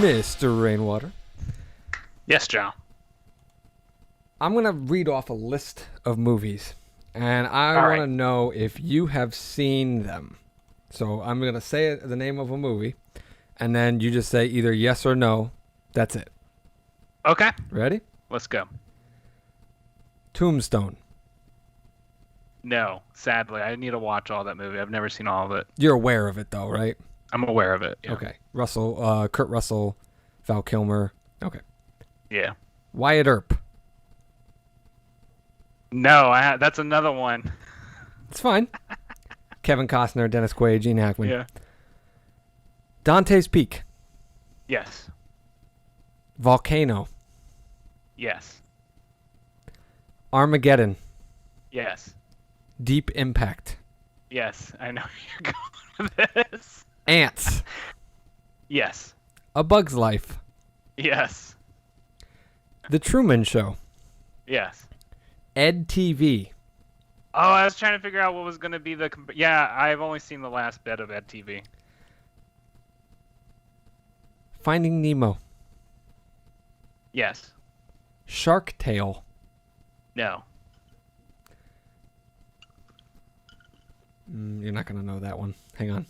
Mr. Rainwater. Yes, Joe. I'm going to read off a list of movies, and I All want right. to know if you have seen them. So I'm going to say the name of a movie, and then you just say either yes or no. That's it. Okay. Ready? Let's go. Tombstone. No, sadly, I need to watch all that movie. I've never seen all of it. You're aware of it, though, right? I'm aware of it. Yeah. Okay. Kurt Russell, Val Kilmer. Okay. Yeah. Wyatt Earp. No, that's another one. It's fine. Kevin Costner, Dennis Quaid, Gene Hackman. Yeah. Dante's Peak. Yes. Volcano. Yes. Armageddon. Yes. Deep Impact. Yes. I know where you're going with this. Ants. Yes. A Bug's Life. Yes. The Truman Show. Yes. Ed TV. Oh, I was trying to figure out what was going to be the. Yeah, I've only seen the last bit of Ed TV. Finding Nemo. Yes. Shark Tale. No. You're not going to know that one. Hang on.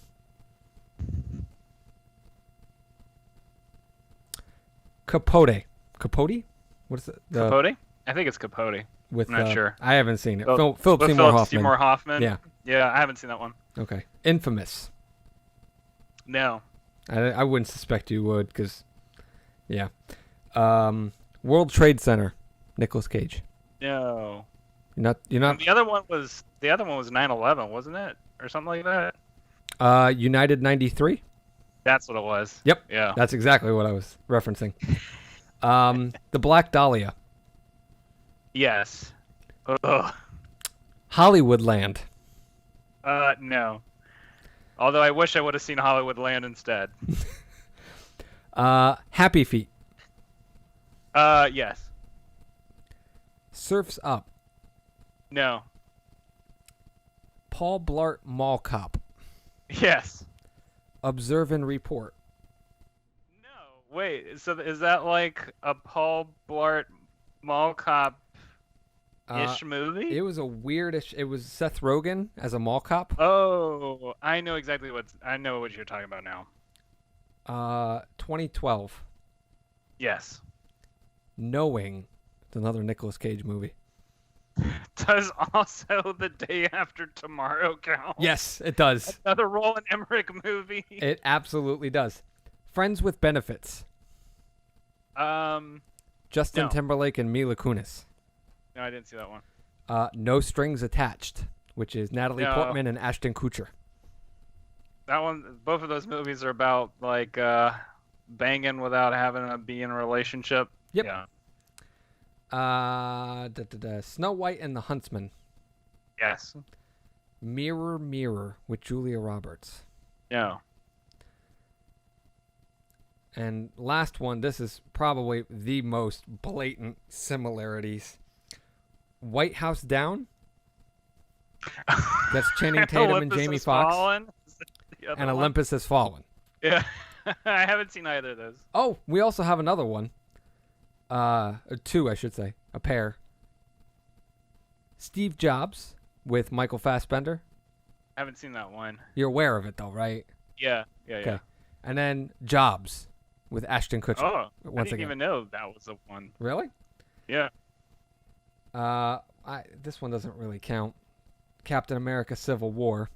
Capote. Capote? What is it? Capote? I think it's Capote. With, I'm not sure. I haven't seen it. Philip Seymour Hoffman. Seymour Hoffman? Yeah. Yeah, I haven't seen that one. Okay. Infamous. No. I wouldn't suspect you would, because, yeah. World Trade Center. Nicolas Cage. No. You're not. The other one was 9/11, wasn't it, or something like that? United 93. That's what it was. Yep. Yeah. That's exactly what I was referencing. The Black Dahlia. Yes. Ugh. Hollywoodland. No. Although I wish I would have seen Hollywoodland instead. Happy Feet. Yes. Surf's Up. No. Paul Blart Mall Cop. Yes. Observe and Report. No. Wait. So is that like a Paul Blart Mall Cop ish movie? It was a weirdish. It was Seth Rogen as a mall cop. Oh, I know exactly what you're talking about now. 2012. Yes. Knowing. It's another Nicolas Cage movie. Does also The Day After Tomorrow count? Yes, it does. Another Roland Emmerich movie. It absolutely does. Friends with Benefits. Justin No. Timberlake and Mila Kunis. No, I didn't see that one. No Strings Attached, which is Natalie No. Portman and Ashton Kutcher. That one, both of those movies are about like banging without having to be in a relationship. Yep. Yeah. Snow White and the Huntsman. Yes. Mirror, Mirror with Julia Roberts. No. And last one, this is probably the most blatant similarities. White House Down. That's Channing Tatum and Olympus Jamie Has Foxx. Fallen? Is that the other And one? Olympus Has Fallen. Yeah. I haven't seen either of those. Oh, we also have another one. Two, I should say. A pair. Steve Jobs with Michael Fassbender. I haven't seen that one. You're aware of it, though, right? Yeah. Yeah. Okay. Yeah. And then Jobs with Ashton Kutcher. Oh, I once didn't again. even know that was the one. Really? Yeah. This one doesn't really count. Captain America: Civil War.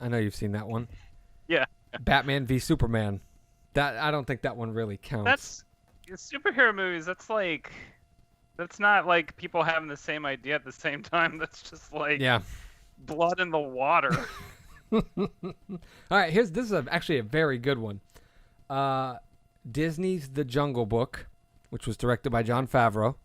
I know you've seen that one. Yeah. Batman v Superman. That I don't think that one really counts. That's superhero movies. That's not like people having the same idea at the same time. That's just like Yeah. blood in the water. All right. This is actually a very good one. Disney's The Jungle Book, which was directed by Jon Favreau,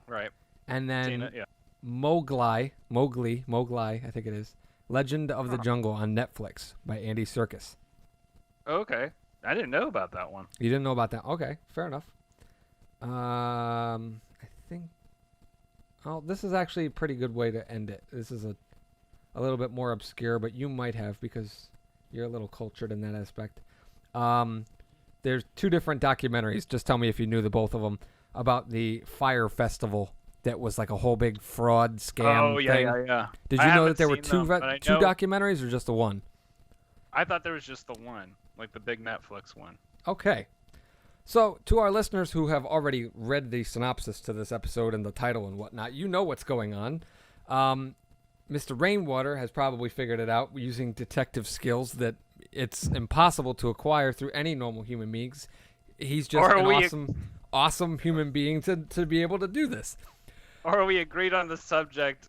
Right. and then Seen it, yeah. Mowgli, I think it is. Legend of the Jungle on Netflix by Andy Serkis. Okay. I didn't know about that one. You didn't know about that? Okay, fair enough. I think. Oh, this is actually a pretty good way to end it. This is a little bit more obscure, but you might have because you're a little cultured in that aspect. there's two different documentaries. Just tell me if you knew the both of them about the Fire Festival that was like a whole big fraud scam thing. Yeah. Did you know that there were two documentaries or just the one? I thought there was just the one, like the big Netflix one. Okay. So, to our listeners who have already read the synopsis to this episode and the title and whatnot, you know what's going on. Mr. Rainwater has probably figured it out using detective skills that it's impossible to acquire through any normal human beings. He's just an awesome human being to be able to do this. Or we agreed on the subject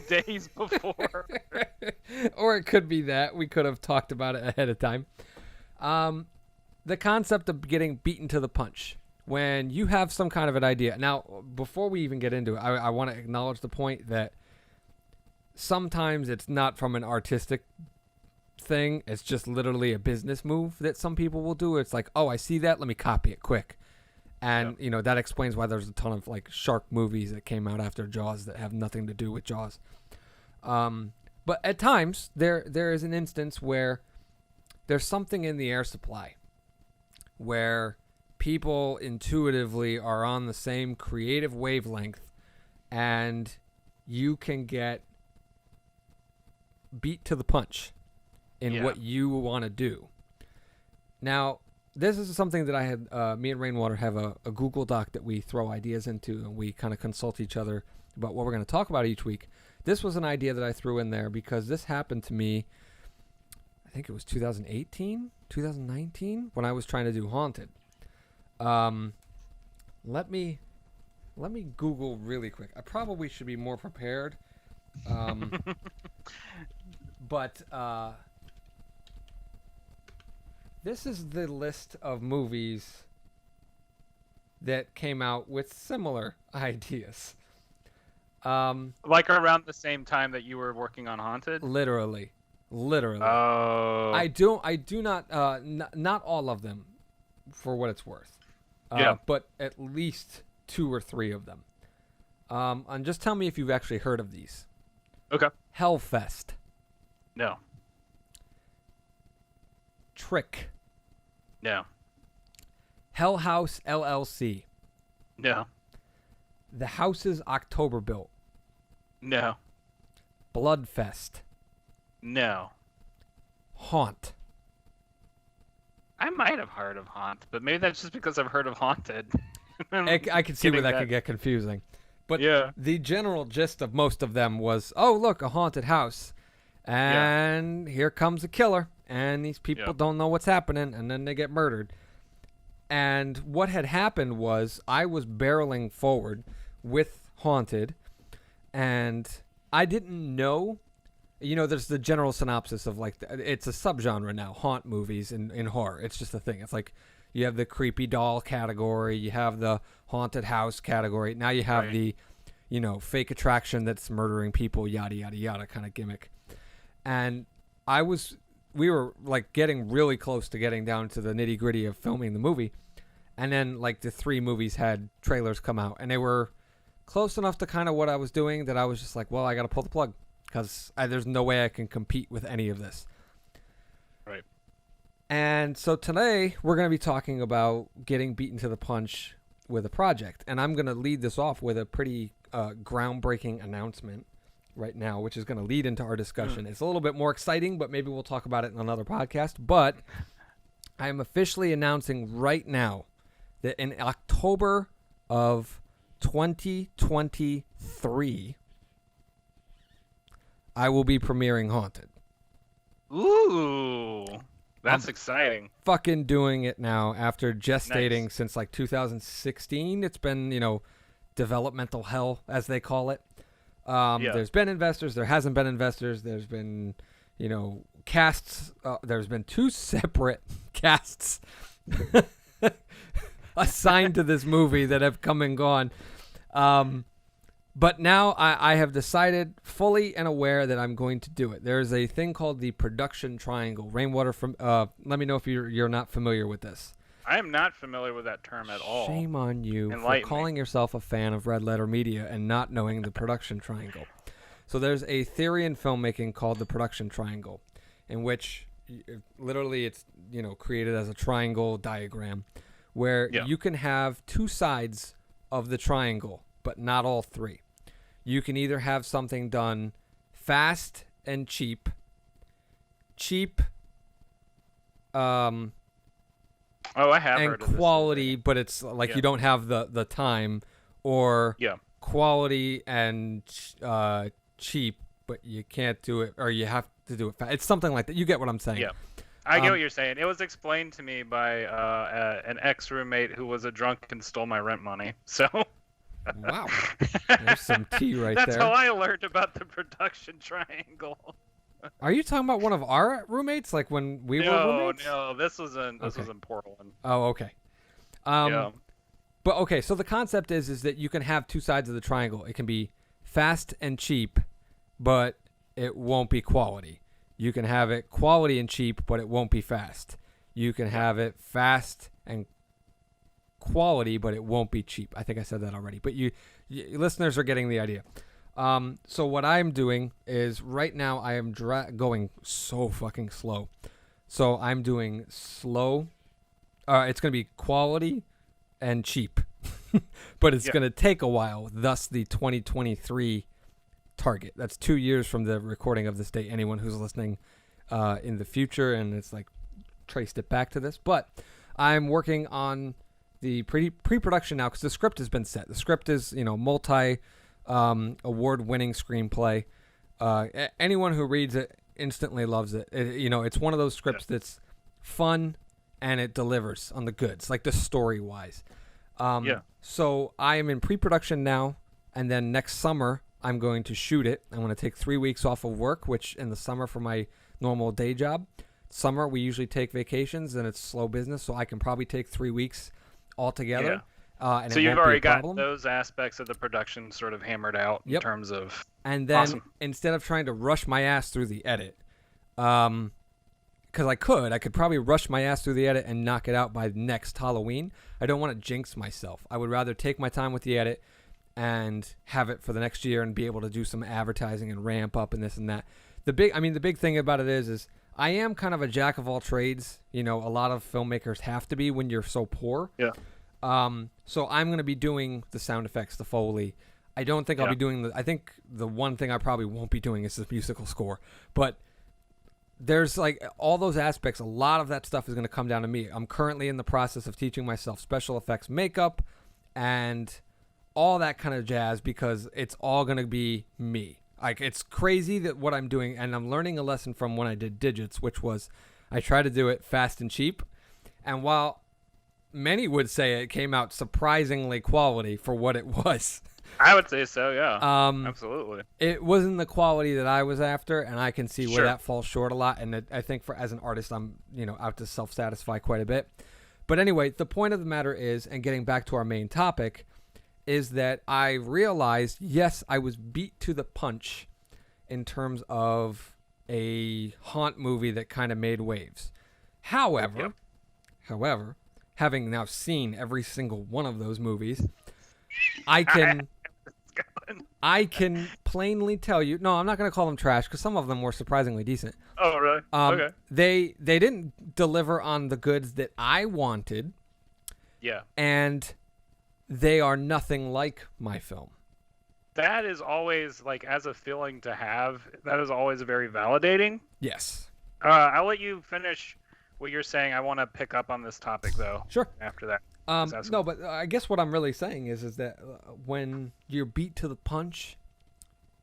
days before. Or it could be that. We could have talked about it ahead of time. The concept of getting beaten to the punch. When you have some kind of an idea. Now, before we even get into it, I want to acknowledge the point that sometimes it's not from an artistic thing. It's just literally a business move that some people will do. It's like, oh, I see that. Let me copy it quick. And, that explains why there's a ton of, like, shark movies that came out after Jaws that have nothing to do with Jaws. But at times, there is an instance where there's something in the air supply where people intuitively are on the same creative wavelength and you can get beat to the punch in what you want to do. Now, this is something that I had, me and Rainwater have a Google Doc that we throw ideas into, and we kind of consult each other about what we're going to talk about each week. This was an idea that I threw in there because this happened to me, I think it was 2018, 2019, when I was trying to do Haunted. Let me Google really quick. I probably should be more prepared. But this is the list of movies that came out with similar ideas. Like around the same time that you were working on Haunted? Literally. Oh. I do not, not all of them, for what it's worth. But at least 2 or 3 of them. And just tell me if you've actually heard of these. Okay. Hellfest. No. Trick. No. Hell House LLC. No. The House's October Built. No. Bloodfest. No. Haunt. I might have heard of Haunt, but maybe that's just because I've heard of Haunted. I can see where that could get confusing. But the general gist of most of them was, oh, look, a haunted house. And here comes a killer. And these people don't know what's happening. And then they get murdered. And what had happened was I was barreling forward with Haunted. And I didn't know. There's the general synopsis of, like, it's a subgenre now, haunt movies in horror. It's just a thing. It's like you have the creepy doll category. You have the haunted house category. Now you have the, fake attraction that's murdering people, yada, yada, yada kind of gimmick. And we were, like, getting really close to getting down to the nitty gritty of filming the movie. And then, like, the 3 movies had trailers come out. And they were close enough to kind of what I was doing that I was just like, well, I got to pull the plug. Because there's no way I can compete with any of this. Right. And so today, we're going to be talking about getting beaten to the punch with a project. And I'm going to lead this off with a pretty groundbreaking announcement right now, which is going to lead into our discussion. It's a little bit more exciting, but maybe we'll talk about it in another podcast. But I am officially announcing right now that in October of 2023... I will be premiering Haunted. Ooh, that's exciting. Fucking doing it now after gestating since like 2016. It's been, developmental hell, as they call it. There's been investors. There hasn't been investors. There's been, casts. There's been 2 separate casts assigned to this movie that have come and gone. But now I have decided fully and aware that I'm going to do it. There's a thing called the production triangle. Rainwater, let me know if you're not familiar with this. I am not familiar with that term at all. Shame on you for calling yourself a fan of Red Letter Media and not knowing the production triangle. So there's a theory in filmmaking called the production triangle, in which literally it's created as a triangle diagram where you can have two sides of the triangle, but not all three. You can either have something done fast and cheap, I have and heard of quality, but it's like you don't have the time, or quality and cheap, but you can't do it, or you have to do it fast. It's something like that. You get what I'm saying? Yeah. I get what you're saying. It was explained to me by an ex-roommate who was a drunk and stole my rent money. So. Wow. There's some tea right there. That's how I learned about the production triangle. Are you talking about one of our roommates, like when we were roommates? No, this was in Portland. Oh, okay. But okay, so the concept is that you can have two sides of the triangle. It can be fast and cheap, but it won't be quality. You can have it quality and cheap, but it won't be fast. You can have it fast and quality, but it won't be cheap. I think I said that already, but you listeners are getting the idea. So what I'm doing is right now I am going so fucking slow. So I'm doing slow. It's going to be quality and cheap, but it's going to take a while. Thus the 2023 target. That's 2 years from the recording of this date. Anyone who's listening in the future, and it's like traced it back to this, but I'm working on the pre-production now because the script has been set. The script is award-winning screenplay. Anyone who reads it instantly loves it. It's one of those scripts that's fun and it delivers on the goods, like the story-wise. So I am in pre-production now, and then next summer I'm going to shoot it. I'm going to take 3 weeks off of work, which in the summer for my normal day job. Summer we usually take vacations and it's slow business, so I can probably take 3 weeks altogether. And so you've already got those aspects of the production sort of hammered out in terms of. And then instead of trying to rush my ass through the edit, because I could probably rush my ass through the edit and knock it out by next Halloween. I don't want to jinx myself. I would rather take my time with the edit and have it for the next year and be able to do some advertising and ramp up and this and that. The big thing about it is I am kind of a jack of all trades. A lot of filmmakers have to be when you're so poor. Yeah. So I'm going to be doing the sound effects, the Foley. I don't think I'll be doing I think the one thing I probably won't be doing is the musical score. But there's like all those aspects. A lot of that stuff is going to come down to me. I'm currently in the process of teaching myself special effects, makeup, and all that kind of jazz because it's all going to be me. Like, it's crazy that what I'm doing, and I'm learning a lesson from when I did Digits, which was I try to do it fast and cheap. And while many would say it came out surprisingly quality for what it was. I would say so, yeah. Absolutely. It wasn't the quality that I was after, and I can see where that falls short a lot. And I think as an artist, I'm out to self-satisfy quite a bit. But anyway, the point of the matter is, and getting back to our main topic, is that I realized, yes, I was beat to the punch in terms of a haunt movie that kind of made waves. However, having now seen every single one of those movies, I can plainly tell you, no, I'm not going to call them trash because some of them were surprisingly decent. Oh, really? Okay. They didn't deliver on the goods that I wanted. Yeah. And they are nothing like my film. That is always, like, as a feeling to have, that is always very validating. Yes. I'll let you finish what you're saying. I want to pick up on this topic, though. Sure. After that. No, but I guess what I'm really saying is that when you're beat to the punch,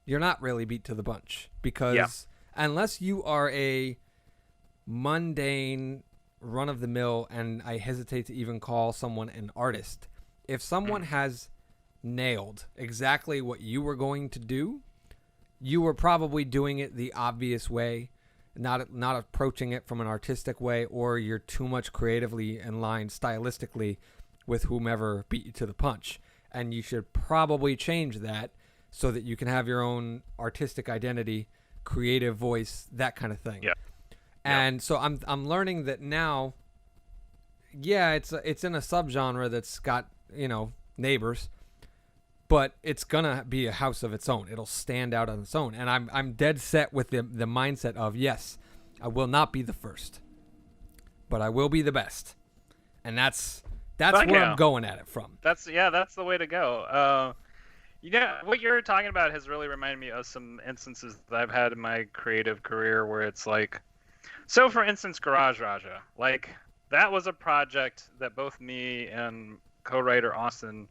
you're not really beat to the punch. Because unless you are a mundane, run-of-the-mill, and I hesitate to even call someone an artist, if someone has nailed exactly what you were going to do, you were probably doing it the obvious way, not approaching it from an artistic way, or you're too much creatively in line stylistically with whomever beat you to the punch. And you should probably change that so that you can have your own artistic identity, creative voice, that kind of thing. Yeah. And so I'm learning that now. Yeah, it's in a subgenre that's got, neighbors, but it's gonna be a house of its own. It'll stand out on its own. And I'm dead set with the mindset of, yes, I will not be the first, but I will be the best. And that's where I'm going at it from. That's the way to go. What you're talking about has really reminded me of some instances that I've had in my creative career where it's like, so for instance, Garage Raja, like that was a project that both me and co-writer Austin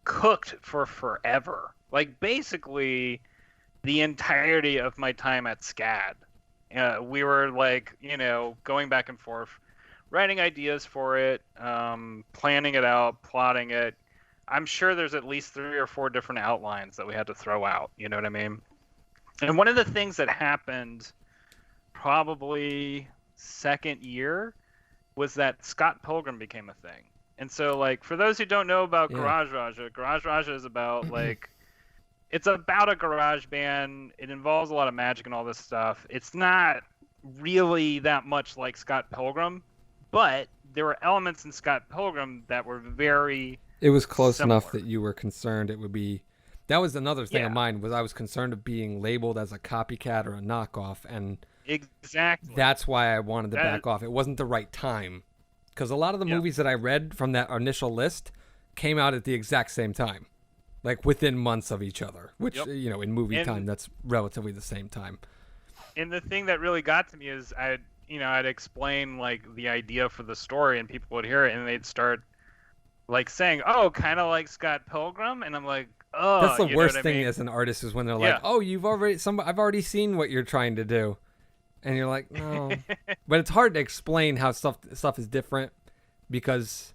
cooked for forever. Like basically the entirety of my time at SCAD. We were like, going back and forth, writing ideas for it, planning it out, plotting it. I'm sure there's at least 3 or 4 different outlines that we had to throw out. You know what I mean? And one of the things that happened probably second year was that Scott Pilgrim became a thing. And so, like, for those who don't know about Garage Raja is about, like, it's about a garage band. It involves a lot of magic and all this stuff. It's not really that much like Scott Pilgrim, but there were elements in Scott Pilgrim that were very It was close similar. enough that you were concerned it would be... That was another thing of mine, was I was concerned of being labeled as a copycat or a knockoff, and exactly that's why I wanted to back off. It wasn't the right time. Because a lot of the movies that I read from that initial list came out at the exact same time. Like within months of each other, which, in movie time, that's relatively the same time. And the thing that really got to me is I'd explain like the idea for the story and people would hear it and they'd start like saying, oh, kind of like Scott Pilgrim. And I'm like, oh, that's the worst thing as an artist is when they're like, oh, I've already seen what you're trying to do. And you're like, no, but it's hard to explain how stuff is different because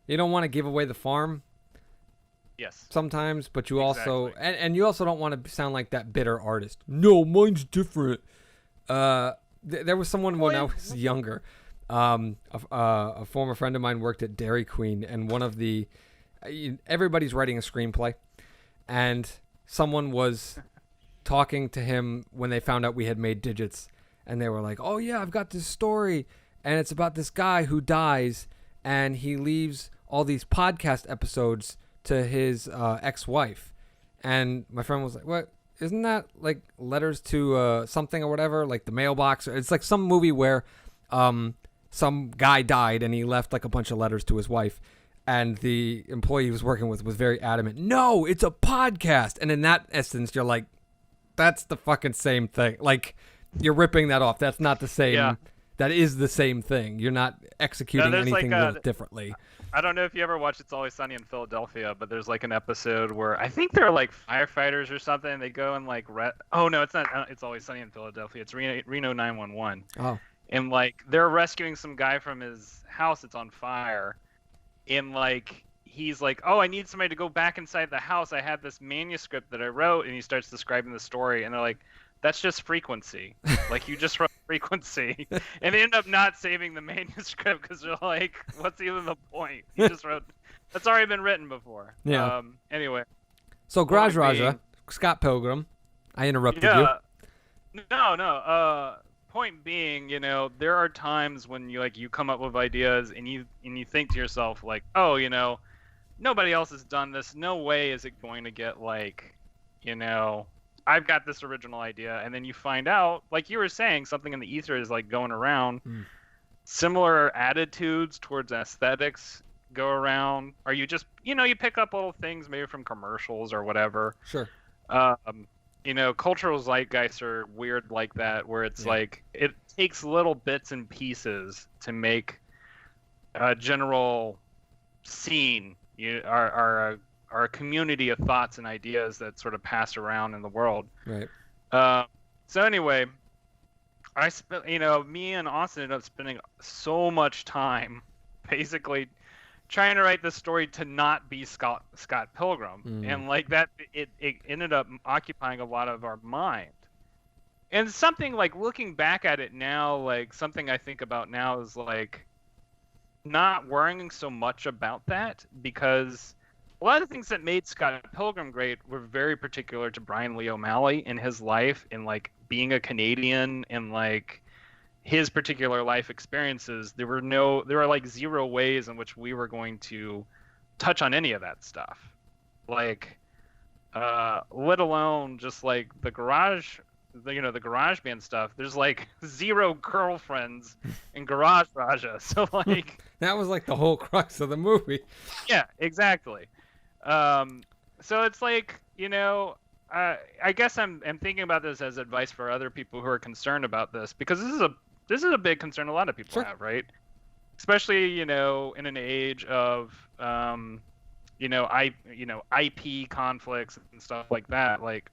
you don't want to give away the farm. Yes. Sometimes, but you also and you also don't want to sound like that bitter artist. No, mine's different. There was someone when I was younger. A former friend of mine worked at Dairy Queen, and one of the everybody's writing a screenplay, and someone was talking to him when they found out we had made digits, and they were like, "Oh yeah, I've got this story, and it's about this guy who dies, and he leaves all these podcast episodes to his ex-wife." And my friend was like, "What? Isn't that like letters to something or whatever, like the mailbox? It's like some movie where some guy died and he left like a bunch of letters to his wife." And the employee he was working with was very adamant. "No, it's a podcast." And in that instance, you're like, that's the fucking same thing. Like, you're ripping that off. That's not the same. Yeah. That is the same thing. You're not executing anything differently. I don't know if you ever watched It's Always Sunny in Philadelphia, but there's like an episode where I think they're like firefighters or something. They go and like oh no, it's not. It's Always Sunny in Philadelphia. It's Reno 911. Oh. And like they're rescuing some guy from his house that's on fire, and like he's like, "Oh, I need somebody to go back inside the house. I had this manuscript that I wrote," and he starts describing the story, and they're like, "That's just frequency. Like you just wrote frequency," and they end up not saving the manuscript because they're like, "What's even the point? You just wrote. That's already been written before." Yeah. Anyway. So Garage Raja, Scott Pilgrim. I interrupted you. No. Point being, there are times when you come up with ideas and you think to yourself like, "Oh, nobody else has done this. No way is it going to get like, I've got this original idea." And then you find out, like you were saying, something in the ether is like going around. Similar attitudes towards aesthetics go around. Or you just, you pick up little things maybe from commercials or whatever. Sure. Cultural zeitgeists are weird like that, where it's like it takes little bits and pieces to make a general scene. Our community of thoughts and ideas that sort of pass around in the world. Right. So anyway, I spent, me and Austin ended up spending so much time basically trying to write this story to not be Scott Pilgrim. And like that, it ended up occupying a lot of our mind. And something like looking back at it now, like something I think about now is like not worrying so much about that, because a lot of the things that made Scott Pilgrim great were very particular to Brian Lee O'Malley in his life, and like being a Canadian and like his particular life experiences. There were like zero ways in which we were going to touch on any of that stuff. Like, let alone just like the Garage the garage band stuff, there's like 0 girlfriends in Garage Raja. So like that was like the whole crux of the movie. Yeah, exactly. So it's like, I guess I'm thinking about this as advice for other people who are concerned about this, because this is a big concern a lot of people have, right? Especially, in an age of IP conflicts and stuff like that. Like,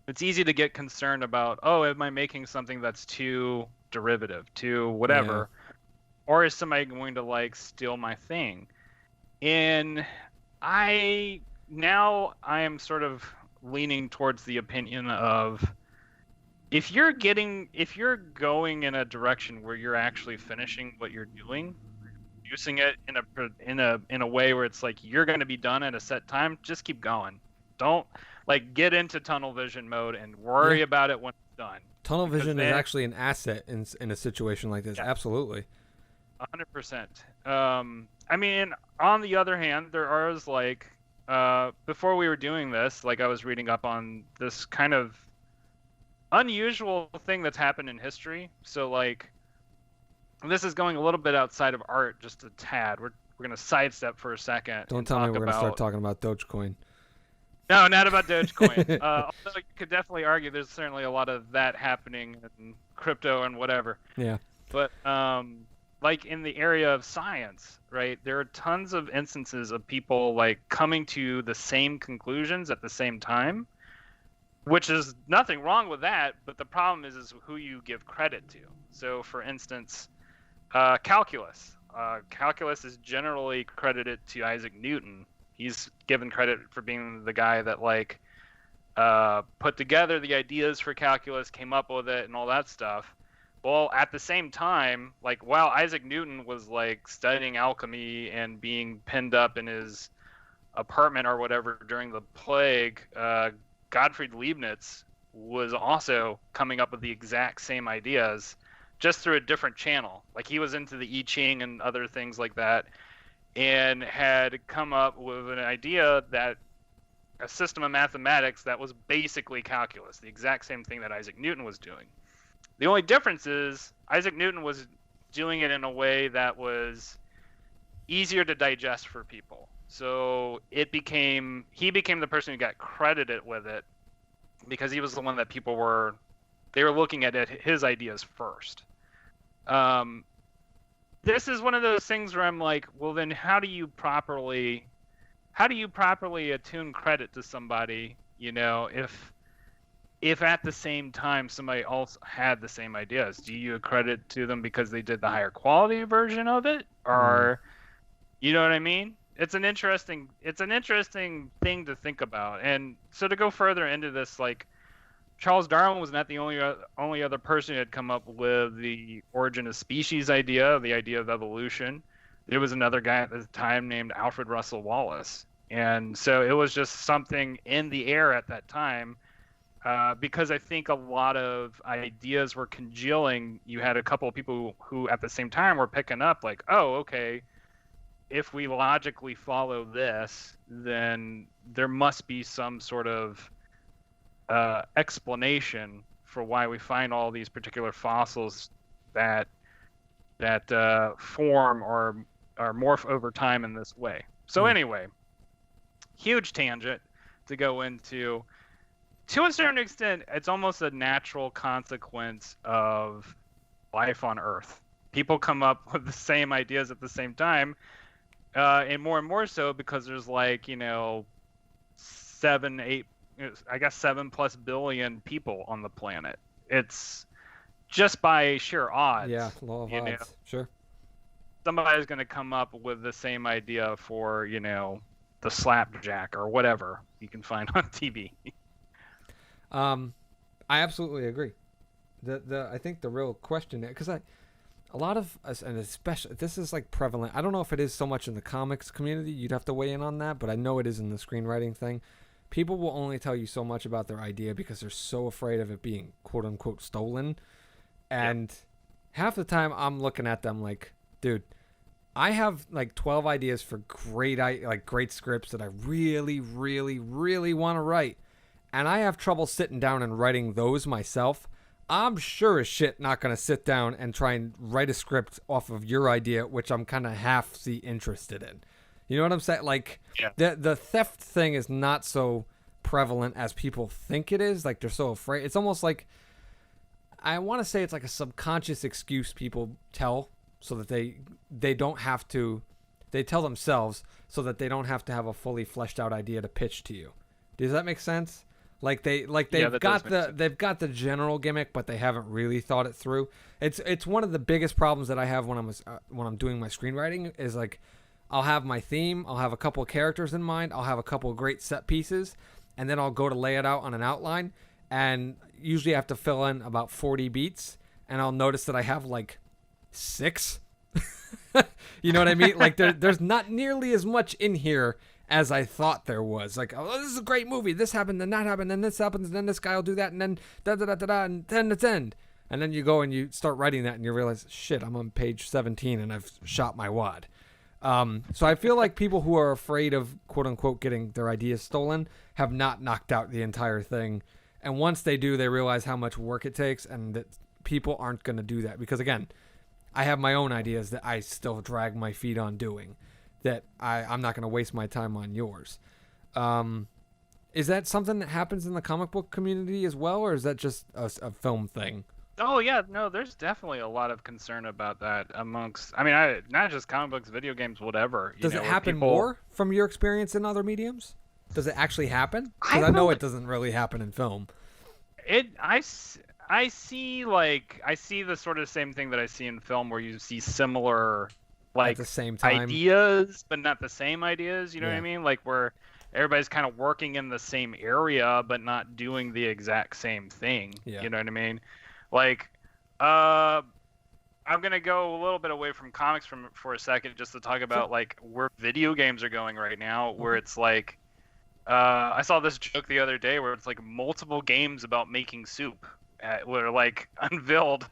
it's easy to get concerned about, oh, am I making something that's too derivative, too whatever, or is somebody going to like steal my thing? And I am sort of leaning towards the opinion of, if you're going in a direction where you're actually finishing what you're doing, using it in a way where it's like you're going to be done at a set time, just keep going. Don't like get into tunnel vision mode and worry about it when it's done. Tunnel vision is actually an asset in a situation like this. Yeah. Absolutely. 100%. I mean, on the other hand, there are like, before we were doing this, like I was reading up on this kind of unusual thing that's happened in history. So like, this is going a little bit outside of art, just a tad. We're going to sidestep for a second. Don't tell me we're going to start talking about Dogecoin. No, not about Dogecoin. Although you could definitely argue there's certainly a lot of that happening in crypto and whatever. Yeah. But like in the area of science, right? There are tons of instances of people like coming to the same conclusions at the same time, which is nothing wrong with that. But the problem is who you give credit to. So, for instance, calculus. Calculus is generally credited to Isaac Newton. He's given credit for being the guy that like put together the ideas for calculus, came up with it, and all that stuff. Well, at the same time, like while Isaac Newton was like studying alchemy and being pinned up in his apartment or whatever during the plague, Gottfried Leibniz was also coming up with the exact same ideas, just through a different channel. Like he was into the I Ching and other things like that, and had come up with an idea that a system of mathematics that was basically calculus, the exact same thing that Isaac Newton was doing. The only difference is Isaac Newton was doing it in a way that was easier to digest for people. So he became the person who got credited with it, because he was the one that people were looking at his ideas first. This is one of those things where I'm like, well, then how do you properly attune credit to somebody, if at the same time somebody else had the same ideas? Do you accredit to them because they did the higher quality version of it, or you know what I mean? It's an interesting thing to think about. And so to go further into this, like, Charles Darwin was not the only other person who had come up with the origin of species idea, the idea of evolution. There was another guy at the time named Alfred Russel Wallace. And so it was just something in the air at that time, because I think a lot of ideas were congealing. You had a couple of people who at the same time were picking up like, oh, okay, if we logically follow this, then there must be some sort of explanation for why we find all these particular fossils that form or morph over time in this way. So anyway, huge tangent to go into. To a certain extent, it's almost a natural consequence of life on Earth. People come up with the same ideas at the same time, and more so because there's like 7+ billion people on the planet. It's just by sheer odds. Yeah, law of odds. Sure. Somebody's going to come up with the same idea for, the slapjack or whatever you can find on TV. I absolutely agree. I think the real question, because a lot of us, and especially this is like prevalent. I don't know if it is so much in the comics community. You'd have to weigh in on that, but I know it is in the screenwriting thing. People will only tell you so much about their idea because they're so afraid of it being quote unquote stolen. And half the time I'm looking at them like, dude, I have like 12 ideas for great scripts that I really, really, really want to write. and I have trouble sitting down and writing those myself, I'm sure as shit not going to sit down and try and write a script off of your idea, which I'm kind of half interested in. You know what I'm saying? Like, the theft thing is not so prevalent as people think it is. Like, they're so afraid. It's almost like, I want to say it's like a subconscious excuse people tell so that they don't have to, they tell themselves so that they don't have to have a fully fleshed out idea to pitch to you. Does that make sense? Like they've got the general gimmick, but they haven't really thought it through. It's one of the biggest problems that I have when I'm doing my screenwriting is like, I'll have my theme, I'll have a couple of characters in mind, I'll have a couple of great set pieces, and then I'll go to lay it out on an outline, and usually I have to fill in about 40 beats, and I'll notice that I have like 6. You know what I mean? Like there's not nearly as much in here as I thought there was. Like, oh, this is a great movie. This happened, then that happened, then this happens, and then this guy will do that, and then da-da-da-da-da, and then it's end. And then you go and you start writing that, and you realize, shit, I'm on page 17, and I've shot my wad. So I feel like people who are afraid of, quote-unquote, getting their ideas stolen have not knocked out the entire thing. And once they do, they realize how much work it takes, and that people aren't going to do that. Because, again, I have my own ideas that I still drag my feet on doing. That I'm not going to waste my time on yours. Is that something that happens in the comic book community as well, or is that just a film thing? Oh, yeah, no, there's definitely a lot of concern about that amongst, I mean, not just comic books, video games, whatever. Does it happen more from your experience in other mediums? Does it actually happen? Because I know it doesn't really happen in film. I see the sort of same thing that I see in film, where you see similar, like, at the same time ideas, but not the same ideas. You know what I mean? Like, where everybody's kind of working in the same area, but not doing the exact same thing. Yeah. You know what I mean? Like, I'm gonna go a little bit away from comics for a second, just to talk about like where video games are going right now, where it's like, I saw this joke the other day where it's like multiple games about making soup were like unveiled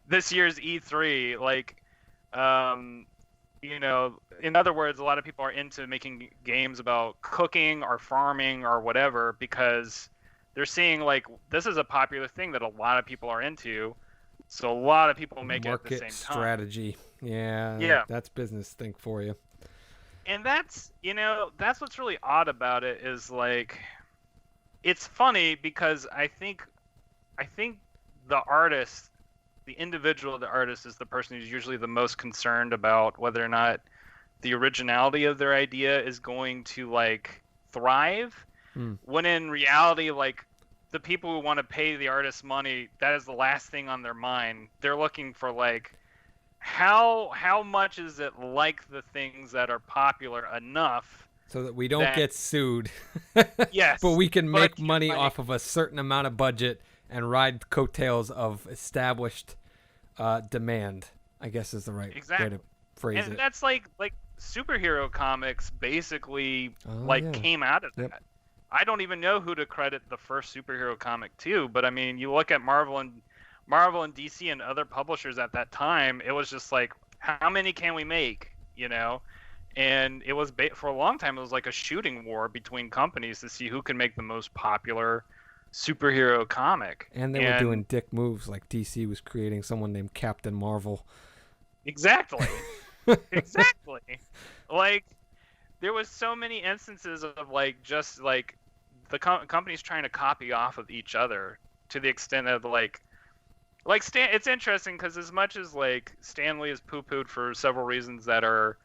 this year's E3. Like, you know, in other words, a lot of people are into making games about cooking or farming or whatever, because they're seeing like this is a popular thing that a lot of people are into, so a lot of people make it at the same time. Strategy. Yeah. That's business think for you. And that's, you know, that's what's really odd about it, is like, it's funny because I think the artist, the individual, the artist, is the person who's usually the most concerned about whether or not the originality of their idea is going to like thrive. When in reality, like, the people who want to pay the artist money, that is the last thing on their mind. They're looking for like, how much is it like the things that are popular enough so that we don't get sued. Yes. But we can make money off of a certain amount of budget and ride coattails of established demand, I guess is the right way to phrase it. And that's like superhero comics basically came out of that. I don't even know who to credit the first superhero comic to, but I mean, you look at Marvel and DC and other publishers at that time, it was just like, how many can we make, you know? And it was for a long time, it was like a shooting war between companies to see who can make the most popular superhero comic. And they were doing dick moves, like DC was creating someone named Captain Marvel. Exactly. Exactly. Like, there was so many instances of like, just like the companies trying to copy off of each other, to the extent of like it's interesting because as much as like Stan Lee is poo-pooed for several reasons that are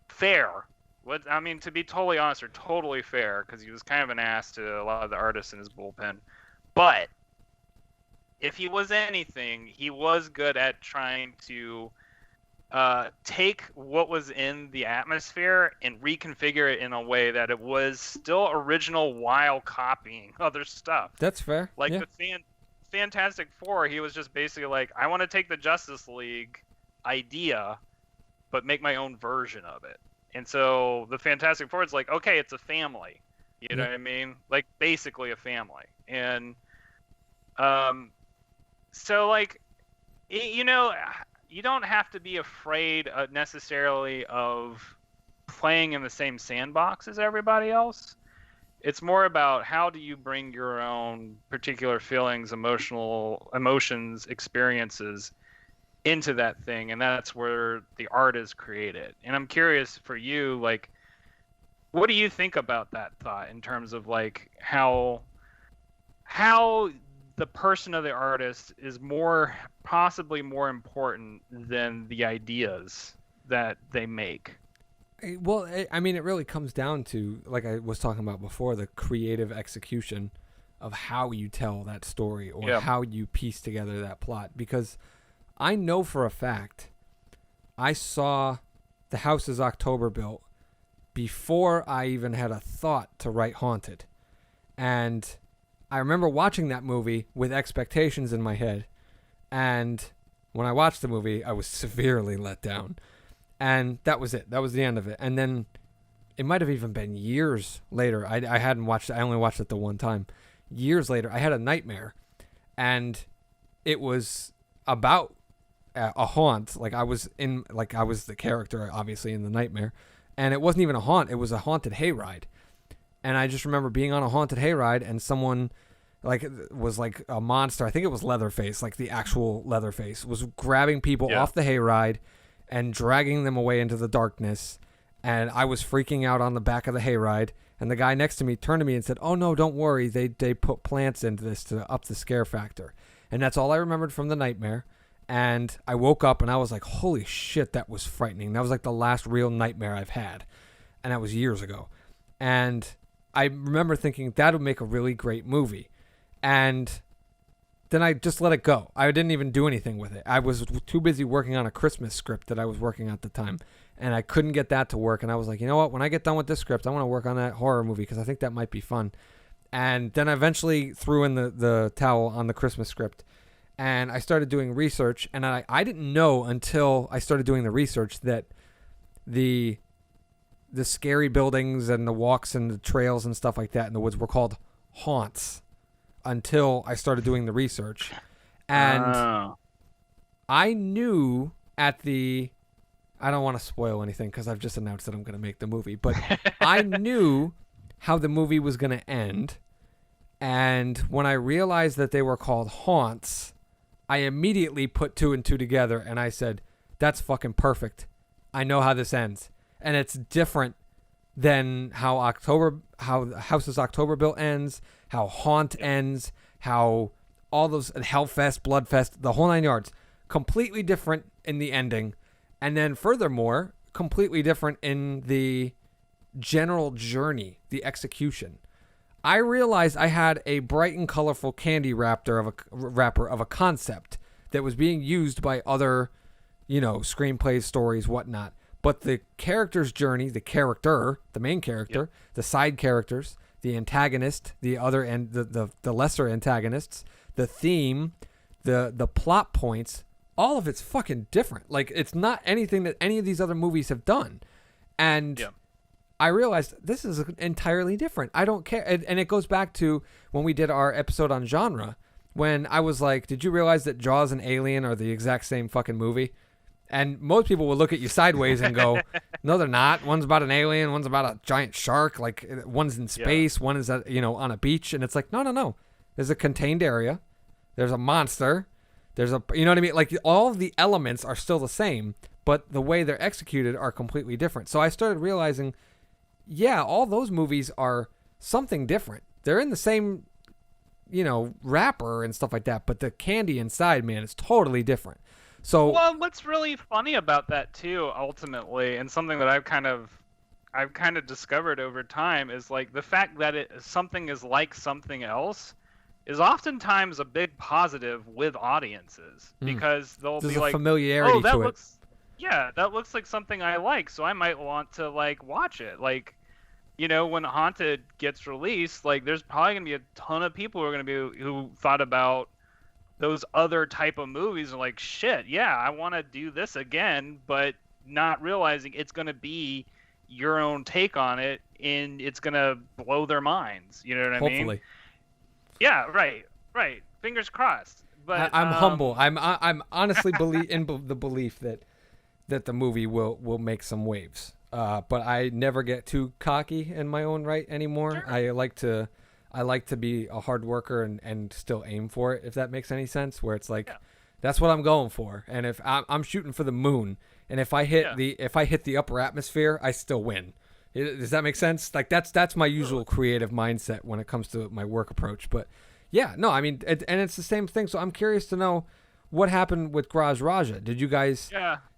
fair, to be totally honest, are totally fair, because he was kind of an ass to a lot of the artists in his bullpen. But if he was anything, he was good at trying to take what was in the atmosphere and reconfigure it in a way that it was still original while copying other stuff. That's fair. Like the Fantastic Four, he was just basically like, I want to take the Justice League idea, but make my own version of it. And so the Fantastic Four is like, okay, it's a family. You know what I mean? Like, basically a family. And so, like, you know, you don't have to be afraid necessarily of playing in the same sandbox as everybody else. It's more about how do you bring your own particular feelings, emotions, experiences into that thing, and that's where the art is created. And I'm curious for you, like, what do you think about that thought in terms of like how the person of the artist is possibly more important than the ideas that they make? Well, I mean, it really comes down to, like I was talking about before, the creative execution of how you tell that story or how you piece together that plot. Because I know for a fact I saw The House is October Built before I even had a thought to write Haunted. And I remember watching that movie with expectations in my head. And when I watched the movie, I was severely let down. And that was it. That was the end of it. And then it might have even been years later. I hadn't watched it. I only watched it the one time. Years later, I had a nightmare. And it was about a haunt. I was the character, obviously, in the nightmare. And it wasn't even a haunt. It was a haunted hayride. And I just remember being on a haunted hayride and someone was like a monster. I think it was Leatherface, like the actual Leatherface, was grabbing people off the hayride and dragging them away into the darkness. And I was freaking out on the back of the hayride. And the guy next to me turned to me and said, "Oh, no, don't worry. They put plants into this to up the scare factor." And that's all I remembered from the nightmare. And I woke up and I was like, holy shit, that was frightening. That was like the last real nightmare I've had. And that was years ago. And I remember thinking that would make a really great movie. And then I just let it go. I didn't even do anything with it. I was too busy working on a Christmas script that I was working at the time. And I couldn't get that to work. And I was like, you know what? When I get done with this script, I want to work on that horror movie because I think that might be fun. And then I eventually threw in the towel on the Christmas script. And I started doing research. And I didn't know until I started doing the research that the scary buildings and the walks and the trails and stuff like that in the woods were called haunts until I started doing the research. And I knew I don't want to spoil anything because I've just announced that I'm going to make the movie, but I knew how the movie was going to end. And when I realized that they were called haunts, I immediately put two and two together and I said, that's fucking perfect. I know how this ends. And it's different than how House's October Built ends, how Haunt ends, how all those Hellfest, Bloodfest, the whole 9 yards. Completely different in the ending. And then furthermore, completely different in the general journey, the execution. I realized I had a bright and colorful candy wrapper of a concept that was being used by other, screenplays, stories, whatnot. But the character's journey, the main character, the side characters, the antagonist, the other and the lesser antagonists, the theme, the plot points, all of it's fucking different. Like, it's not anything that any of these other movies have done. And I realized this is entirely different. I don't care. And it goes back to when we did our episode on genre, when I was like, did you realize that Jaws and Alien are the exact same fucking movie? And most people will look at you sideways and go, no, they're not. One's about an alien. One's about a giant shark. Like, one's in space. One is, on a beach. And it's like, no. There's a contained area. There's a monster. There's you know what I mean? Like, all of the elements are still the same, but the way they're executed are completely different. So I started realizing, all those movies are something different. They're in the same, wrapper and stuff like that, but the candy inside, man, is totally different. So, well, what's really funny about that too, ultimately, and something that I've kind of discovered over time is like the fact that something is like something else is oftentimes a big positive with audiences because they'll There's be like, familiarity that to looks, that looks like something I like, so I might want to like watch it. Like, when Haunted gets released, like there's probably gonna be a ton of people who thought about those other type of movies are like, shit, I want to do this again, but not realizing it's going to be your own take on it and it's going to blow their minds. You know what I mean? Hopefully. Yeah, right. Fingers crossed. But I'm humble. I'm honestly in the belief that the movie will make some waves. but I never get too cocky in my own right anymore. Sure. I like to be a hard worker and still aim for it, if that makes any sense, where it's like, that's what I'm going for. And if I'm shooting for the moon, and if I hit the upper atmosphere, I still win. Does that make sense? Like that's my usual creative mindset when it comes to my work approach. But yeah, no, I mean, and it's the same thing. So I'm curious to know what happened with Garage Raja. Did you guys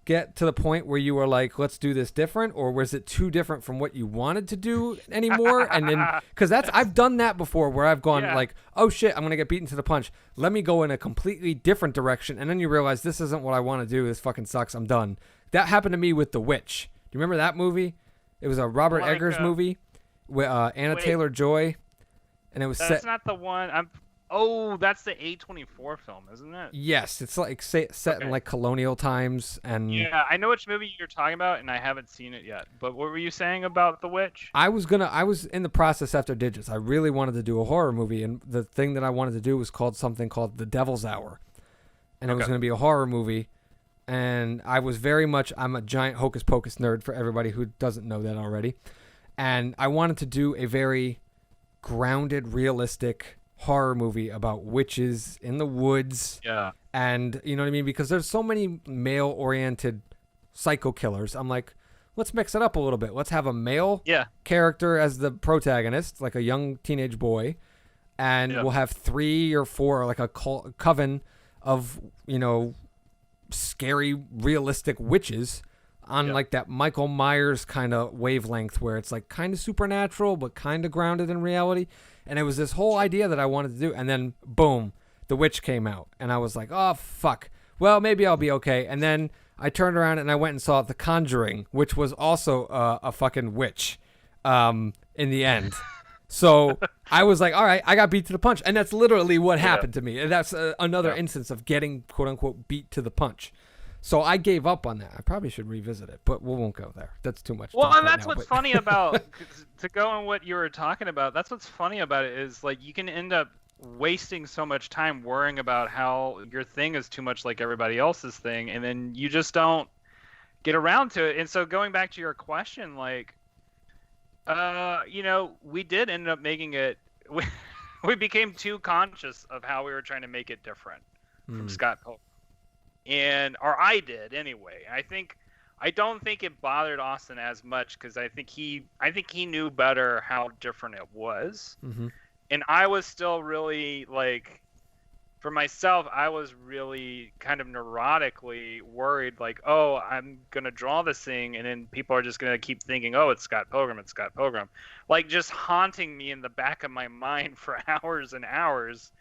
get to the point where you were like, let's do this different, or was it too different from what you wanted to do anymore? And then, because I've done that before, where I've gone like, oh shit, I'm gonna get beaten to the punch. Let me go in a completely different direction, and then you realize this isn't what I want to do. This fucking sucks. I'm done. That happened to me with The Witch. Do you remember that movie? It was a Robert Eggers movie with Anna Taylor-Joy, and it was That's not the one. Oh, that's the A24 film, isn't it? Yes, it's like set in like colonial times, and yeah, I know which movie you're talking about, and I haven't seen it yet. But what were you saying about The Witch? I was in the process after Digits. I really wanted to do a horror movie, and the thing that I wanted to do was something called The Devil's Hour, and it was going to be a horror movie. And I was I'm a giant Hocus Pocus nerd for everybody who doesn't know that already, and I wanted to do a very grounded, realistic horror movie about witches in the woods. Yeah. And you know what I mean? Because there's so many male-oriented psycho killers. I'm like, let's mix it up a little bit. Let's have a male character as the protagonist, like a young teenage boy. And we'll have 3 or 4, like a coven of, scary, realistic witches on like that Michael Myers kind of wavelength, where it's like kind of supernatural, but kind of grounded in reality. And it was this whole idea that I wanted to do. And then, boom, The Witch came out. And I was like, oh, fuck. Well, maybe I'll be okay. And then I turned around and I went and saw The Conjuring, which was also a fucking witch in the end. So I was like, all right, I got beat to the punch. And that's literally what happened to me. And that's another instance of getting, quote unquote, beat to the punch. So I gave up on that. I probably should revisit it, but we won't go there. That's too much. Well, and that's what's funny about, to go on what you were talking about, that's what's funny about it is, like, you can end up wasting so much time worrying about how your thing is too much like everybody else's thing, and then you just don't get around to it. And so going back to your question, like, we did end up making it, we became too conscious of how we were trying to make it different from Scott Pilgrim. Or I did anyway. I don't think it bothered Austin as much, because I think he knew better how different it was. And I was still really, like, for myself, I was really kind of neurotically worried, like, oh, I'm gonna draw this thing, and then people are just gonna keep thinking, oh, it's Scott Pilgrim, like, just haunting me in the back of my mind for hours and hours.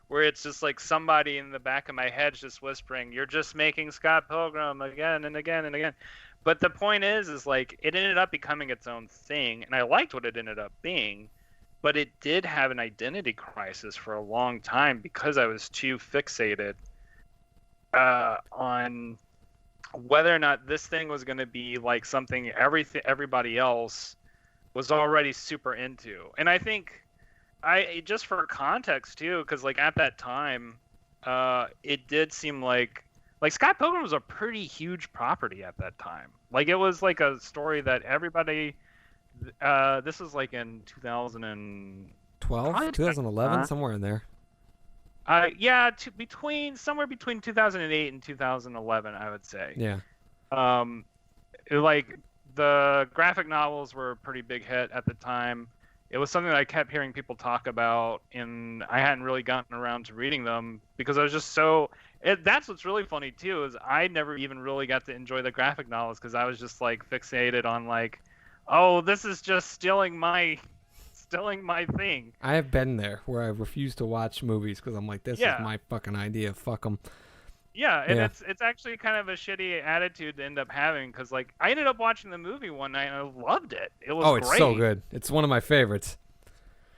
Where it's just like somebody in the back of my head just whispering, you're just making Scott Pilgrim again and again and again. But the point is like, it ended up becoming its own thing, and I liked what it ended up being, but it did have an identity crisis for a long time, because I was too fixated on whether or not this thing was going to be like something everybody else was already super into. And I think, just for context too, because like at that time, it did seem like Scott Pilgrim was a pretty huge property at that time. Like, it was like a story that everybody. This was like in 2012, 2011, somewhere in there. Somewhere between 2008 and 2011, I would say. Yeah. Like, the graphic novels were a pretty big hit at the time. It was something that I kept hearing people talk about, and I hadn't really gotten around to reading them because I was just so. That's what's really funny too, is I never even really got to enjoy the graphic novels because I was just like fixated on like, oh, this is just stealing my thing. I have been there where I refuse to watch movies because I'm like, this is my fucking idea. Fuck them. Yeah, and it's actually kind of a shitty attitude to end up having, because like I ended up watching the movie one night and I loved it. It was great. It's so good. It's one of my favorites.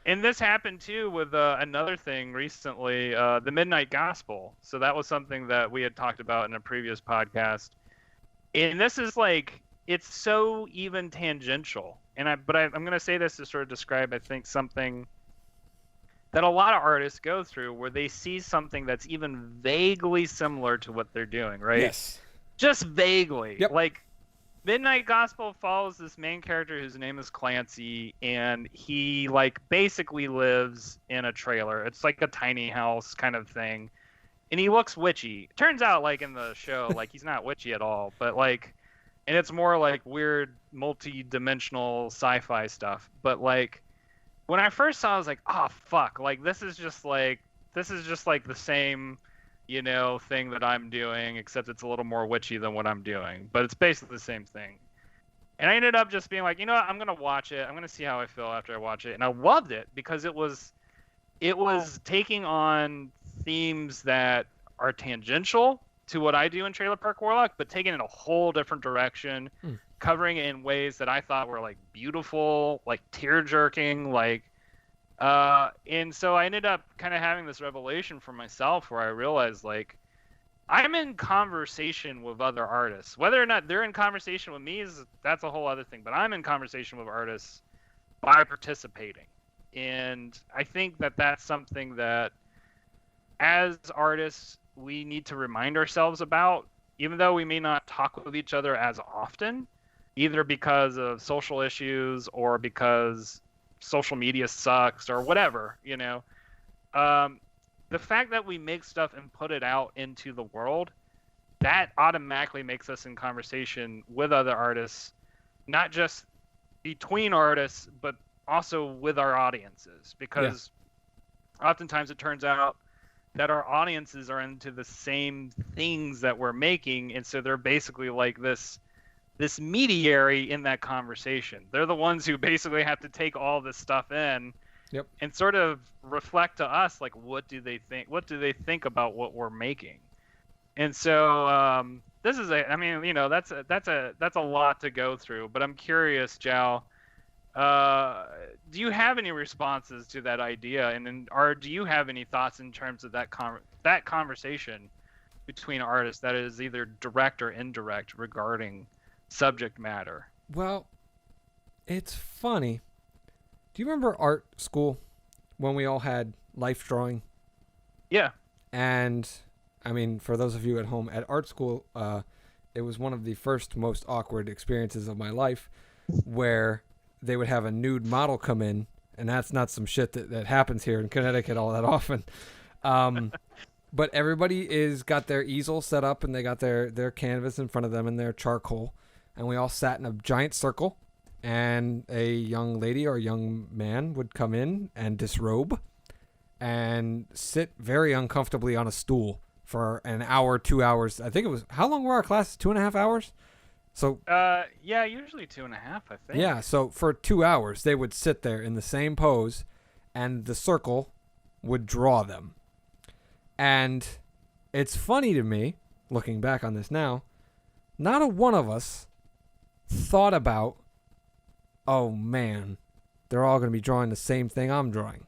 And this happened too with another thing recently, the Midnight Gospel. So that was something that we had talked about in a previous podcast. And this is like, it's so even tangential. And I'm going to say this to sort of describe, I think, something that a lot of artists go through, where they see something that's even vaguely similar to what they're doing, right? Yes. Just vaguely. Yep. Like, Midnight Gospel follows this main character whose name is Clancy, and he like basically lives in a trailer. It's like a tiny house kind of thing, and he looks witchy. Turns out, like in the show, like he's not witchy at all, but like, and it's more like weird multi-dimensional sci-fi stuff. But like, when I first saw it, I was like, oh fuck, like this is just like the same, thing that I'm doing, except it's a little more witchy than what I'm doing. But it's basically the same thing. And I ended up just being like, you know what, I'm gonna watch it. I'm gonna see how I feel after I watch it. And I loved it because it was taking on themes that are tangential to what I do in Trailer Park Warlock, but taking it in a whole different direction, covering it in ways that I thought were like beautiful, like tear jerking, like and so I ended up kind of having this revelation for myself where I realized like I'm in conversation with other artists. Whether or not they're in conversation with me that's a whole other thing, but I'm in conversation with artists by participating. And I think that that's something that as artists we need to remind ourselves about, even though we may not talk with each other as often, either because of social issues or because social media sucks or whatever, the fact that we make stuff and put it out into the world, that automatically makes us in conversation with other artists, not just between artists, but also with our audiences, because oftentimes it turns out that our audiences are into the same things that we're making, and so they're basically like this mediary in that conversation. They're the ones who basically have to take all this stuff in and sort of reflect to us, like, what do they think about what we're making? And so this is that's a lot to go through, but I'm curious, Jow, do you have any responses to that idea, or do you have any thoughts in terms of that conversation between artists that is either direct or indirect regarding subject matter? Well, it's funny. Do you remember art school when we all had life drawing? Yeah. And I mean, for those of you at home, at art school, it was one of the first most awkward experiences of my life, where they would have a nude model come in, and that's not some shit that happens here in Connecticut all that often. But everybody got their easel set up, and they got their canvas in front of them and their charcoal, and we all sat in a giant circle, and a young lady or a young man would come in and disrobe and sit very uncomfortably on a stool for an hour, 2 hours. I think it was, how long were our classes? 2.5 hours? So yeah, usually 2.5, I think. Yeah, so for 2 hours they would sit there in the same pose, and the circle would draw them. And it's funny to me, looking back on this now, not a one of us thought about, oh man, they're all going to be drawing the same thing I'm drawing.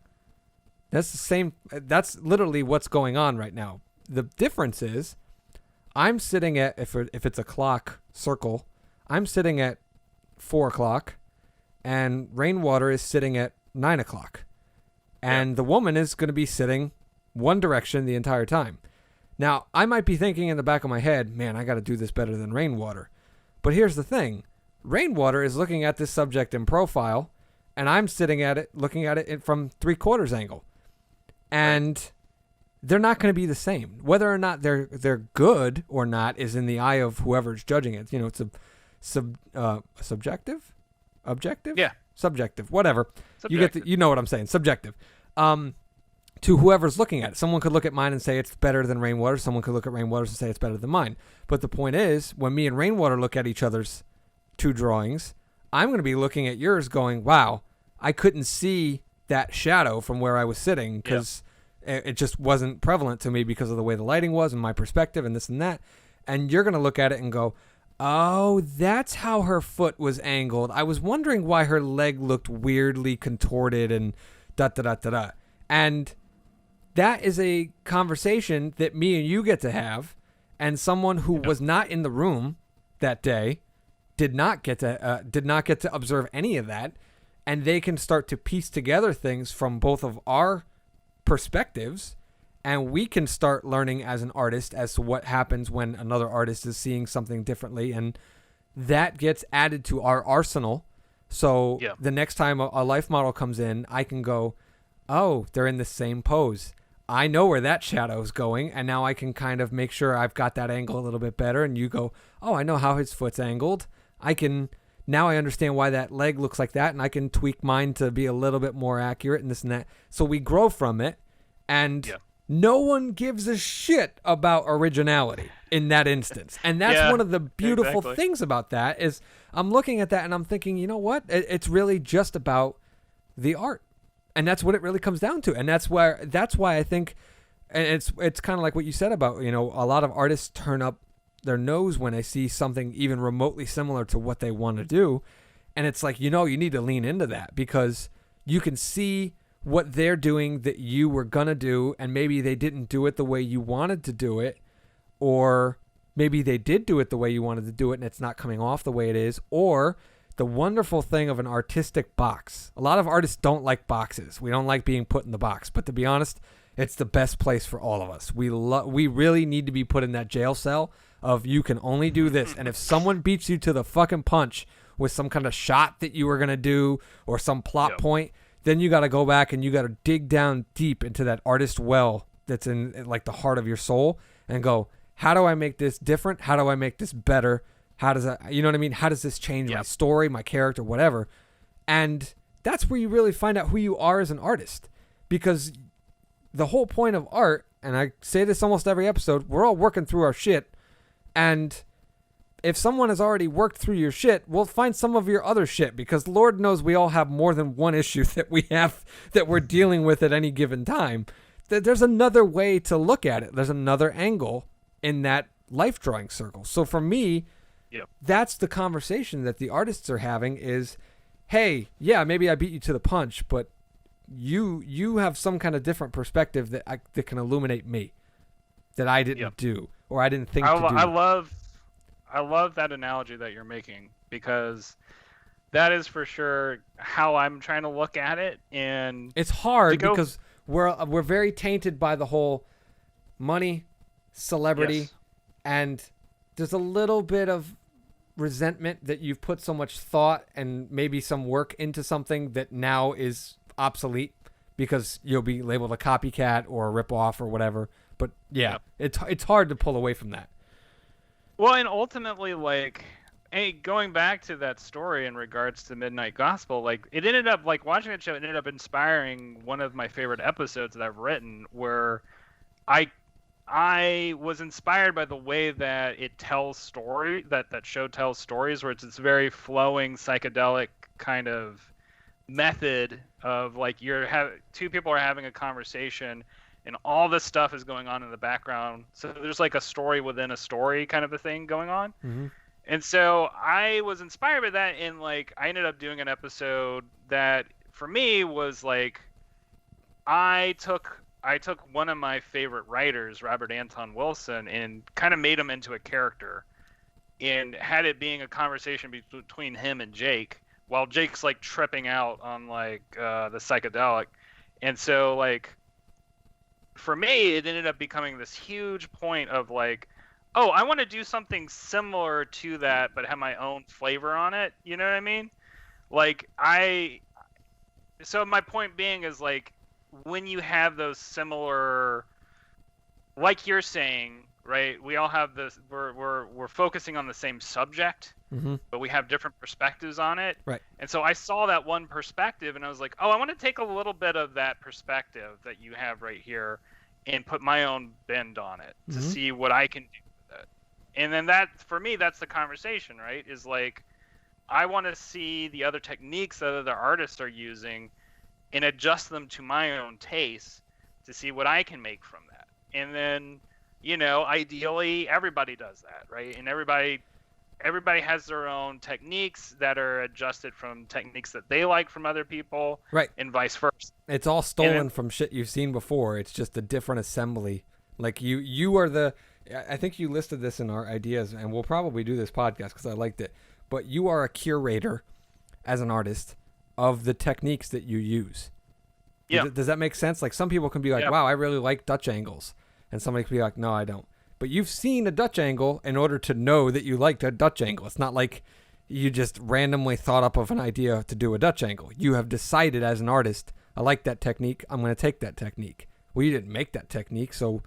That's literally what's going on right now. The difference is, I'm sitting at, if it's a clock circle, I'm sitting at 4 o'clock, and Rainwater is sitting at 9 o'clock. And the woman is going to be sitting one direction the entire time. Now, I might be thinking in the back of my head, man, I got to do this better than Rainwater. But here's the thing. Rainwater is looking at this subject in profile, and I'm sitting at it, looking at it from 3/4 angle. And they're not going to be the same. Whether or not they're good or not is in the eye of whoever's judging it. It's a subjective, objective, subjective, whatever. Subjective. You know what I'm saying? Subjective. To whoever's looking at it, someone could look at mine and say it's better than Rainwater. Someone could look at Rainwater's and say it's better than mine. But the point is, when me and Rainwater look at each other's two drawings, I'm going to be looking at yours, going, "Wow, I couldn't see that shadow from where I was sitting because." It just wasn't prevalent to me because of the way the lighting was and my perspective and this and that. And you're going to look at it and go, oh, that's how her foot was angled. I was wondering why her leg looked weirdly contorted and da-da-da-da-da. And that is a conversation that me and you get to have, and someone who was not in the room that day did not get to observe any of that, and they can start to piece together things from both of our perspectives, and we can start learning as an artist as to what happens when another artist is seeing something differently, and that gets added to our arsenal. So the next time a life model comes in, I can go, oh, they're in the same pose. I know where that shadow is going, and now I can kind of make sure I've got that angle a little bit better. And you go, oh, I know how his foot's angled. Now I understand why that leg looks like that, and I can tweak mine to be a little bit more accurate and this and that. So we grow from it, and no one gives a shit about originality in that instance. And that's one of the beautiful things about that is I'm looking at that and I'm thinking, you know what? It's really just about the art. And that's what it really comes down to. And that's why I think, and it's kind of like what you said about, a lot of artists turn up their nose when they see something even remotely similar to what they want to do. And it's like, you need to lean into that because you can see what they're doing that you were going to do. And maybe they didn't do it the way you wanted to do it. Or maybe they did do it the way you wanted to do it and it's not coming off the way it is. Or the wonderful thing of an artistic box. A lot of artists don't like boxes. We don't like being put in the box. But to be honest, it's the best place for all of us. We really need to be put in that jail cell of you can only do this. And if someone beats you to the fucking punch with some kind of shot that you were going to do or some plot point, then you got to go back and you got to dig down deep into that artist well that's in like the heart of your soul and go, how do I make this different? How do I make this better? How does that, you know what I mean? How does this change my story, my character, whatever? And that's where you really find out who you are as an artist. Because the whole point of art, and I say this almost every episode, we're all working through our shit. And if someone has already worked through your shit, we'll find some of your other shit. Because Lord knows we all have more than one issue that we have that we're dealing with at any given time. There's another way to look at it. There's another angle in that life drawing circle. So for me, that's the conversation that the artists are having is, hey, maybe I beat you to the punch, but you have some kind of different perspective that can illuminate me that I didn't do or I didn't think to do. I love that analogy that you're making because that is for sure how I'm trying to look at it. And it's hard because we're very tainted by the whole money, celebrity, and there's a little bit of resentment that you've put so much thought and maybe some work into something that now is obsolete because you'll be labeled a copycat or a ripoff or whatever. But it's hard to pull away from that. Well, and ultimately, like, going back to that story in regards to Midnight Gospel, like, it ended up, like, watching that show, it ended up inspiring one of my favorite episodes that I've written where I was inspired by the way that it tells story, that show tells stories, where it's this very flowing, psychedelic kind of method of, like, two people are having a conversation and all this stuff is going on in the background. So there's like a story within a story kind of a thing going on. Mm-hmm. And so I was inspired by that, and like I ended up doing an episode that for me was like I took one of my favorite writers, Robert Anton Wilson, and kind of made him into a character and had it being a conversation between him and Jake while Jake's like tripping out on like the psychedelic. And so like for me, it ended up becoming this huge point of like, oh, I want to do something similar to that, but have my own flavor on it. You know what I mean? Like so my point being is like, when you have those similar, like you're saying, right? We all have this. We're focusing on the same subject, mm-hmm. but we have different perspectives on it. Right. And so I saw that one perspective, and I was like, oh, I want to take a little bit of that perspective that you have right here, and put my own bend on it to mm-hmm. see what I can do with it. And then that, for me, that's the conversation, right? Is like, I want to see the other techniques that other artists are using and adjust them to my own taste to see what I can make from that. And then, you know, ideally everybody does that, right? And everybody has their own techniques that are adjusted from techniques that they like from other people, right? And vice versa. It's all stolen from shit you've seen before. It's just a different assembly. Like you are the, I think you listed this in our ideas, and we'll probably do this podcast because I liked it, but you are a curator as an artist of the techniques that you use. Yeah. Does that make sense? Like some people can be like, wow, I really like Dutch angles. And somebody can be like, no, I don't. But you've seen a Dutch angle in order to know that you liked a Dutch angle. It's not like you just randomly thought up of an idea to do a Dutch angle. You have decided as an artist, I like that technique, I'm going to take that technique. Well, you didn't make that technique, so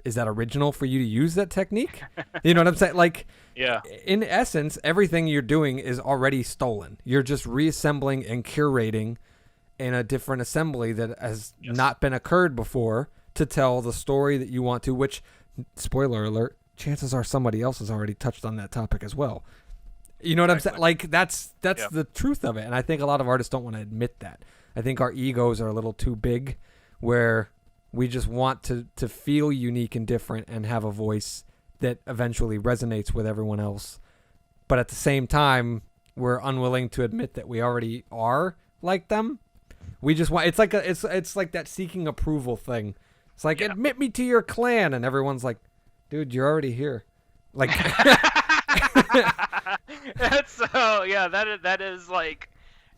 is that original for you to use that technique? You know what I'm saying? Like, yeah. In essence, everything you're doing is already stolen. You're just reassembling and curating in a different assembly that has not been occurred before to tell the story that you want to, which, spoiler alert, chances are somebody else has already touched on that topic as well. You know what I'm saying? Like, that's the truth of it. And I think a lot of artists don't want to admit that. I think our egos are a little too big, where we just want to feel unique and different and have a voice that eventually resonates with everyone else. But at the same time, we're unwilling to admit that we already are like them. We just want, it's like that seeking approval thing. It's like, admit me to your clan. And everyone's like, dude, you're already here. Like, that's so, that is like,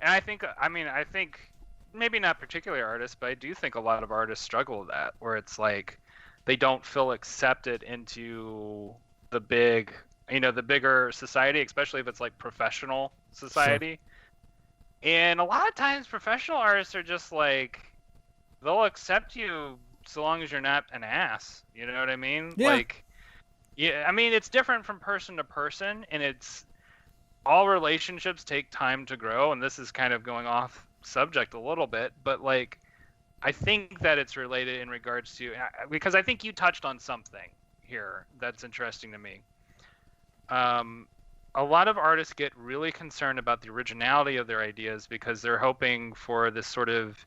and I think maybe not particularly artists, but I do think a lot of artists struggle with that, where it's like they don't feel accepted into the bigger society, especially if it's like professional society. Sure. And a lot of times professional artists are just like, they'll accept you so long as you're not an ass. You know what I mean? Yeah. Like, yeah, I mean, it's different from person to person, and it's all relationships take time to grow. And this is kind of going off subject a little bit, but like, I think that it's related in regards to, because I think you touched on something here that's interesting to me. A lot of artists get really concerned about the originality of their ideas because they're hoping for this sort of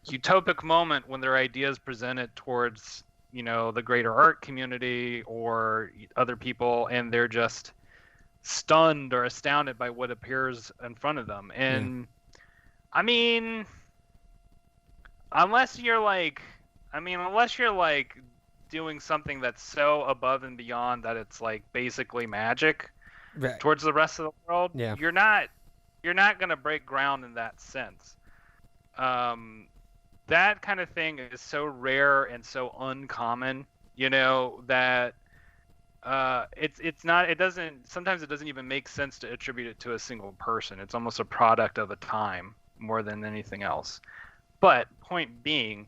utopic moment when their ideas presented towards, the greater art community or other people, and they're just stunned or astounded by what appears in front of them. And I mean, unless you're like doing something that's so above and beyond that it's like basically magic towards the rest of the world, you're not going to break ground in that sense. That kind of thing is so rare and so uncommon, that sometimes it doesn't even make sense to attribute it to a single person. It's almost a product of a time more than anything else. But point being,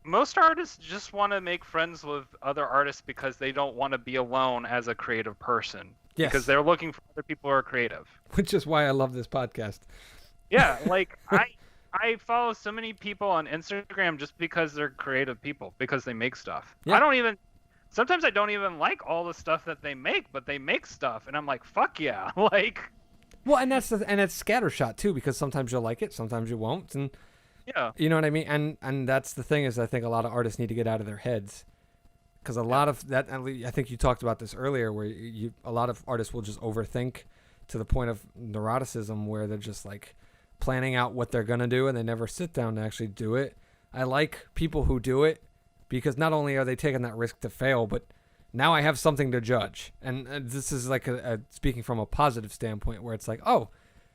most artists just want to make friends with other artists because they don't want to be alone as a creative person. Yes. Because they're looking for other people who are creative. Which is why I love this podcast. Yeah, like I follow so many people on Instagram just because they're creative people, because they make stuff. Yeah. Sometimes I don't even like all the stuff that they make, but they make stuff, and I'm like, fuck yeah, like. Well, and it's scattershot too, because sometimes you'll like it, sometimes you won't, and you know what I mean. And that's the thing, is I think a lot of artists need to get out of their heads, because a lot of that. I think you talked about this earlier, where a lot of artists will just overthink to the point of neuroticism, where they're just like planning out what they're gonna do, and they never sit down to actually do it. I like people who do it, because not only are they taking that risk to fail, but now I have something to judge. And this is like speaking from a positive standpoint, where it's like, oh,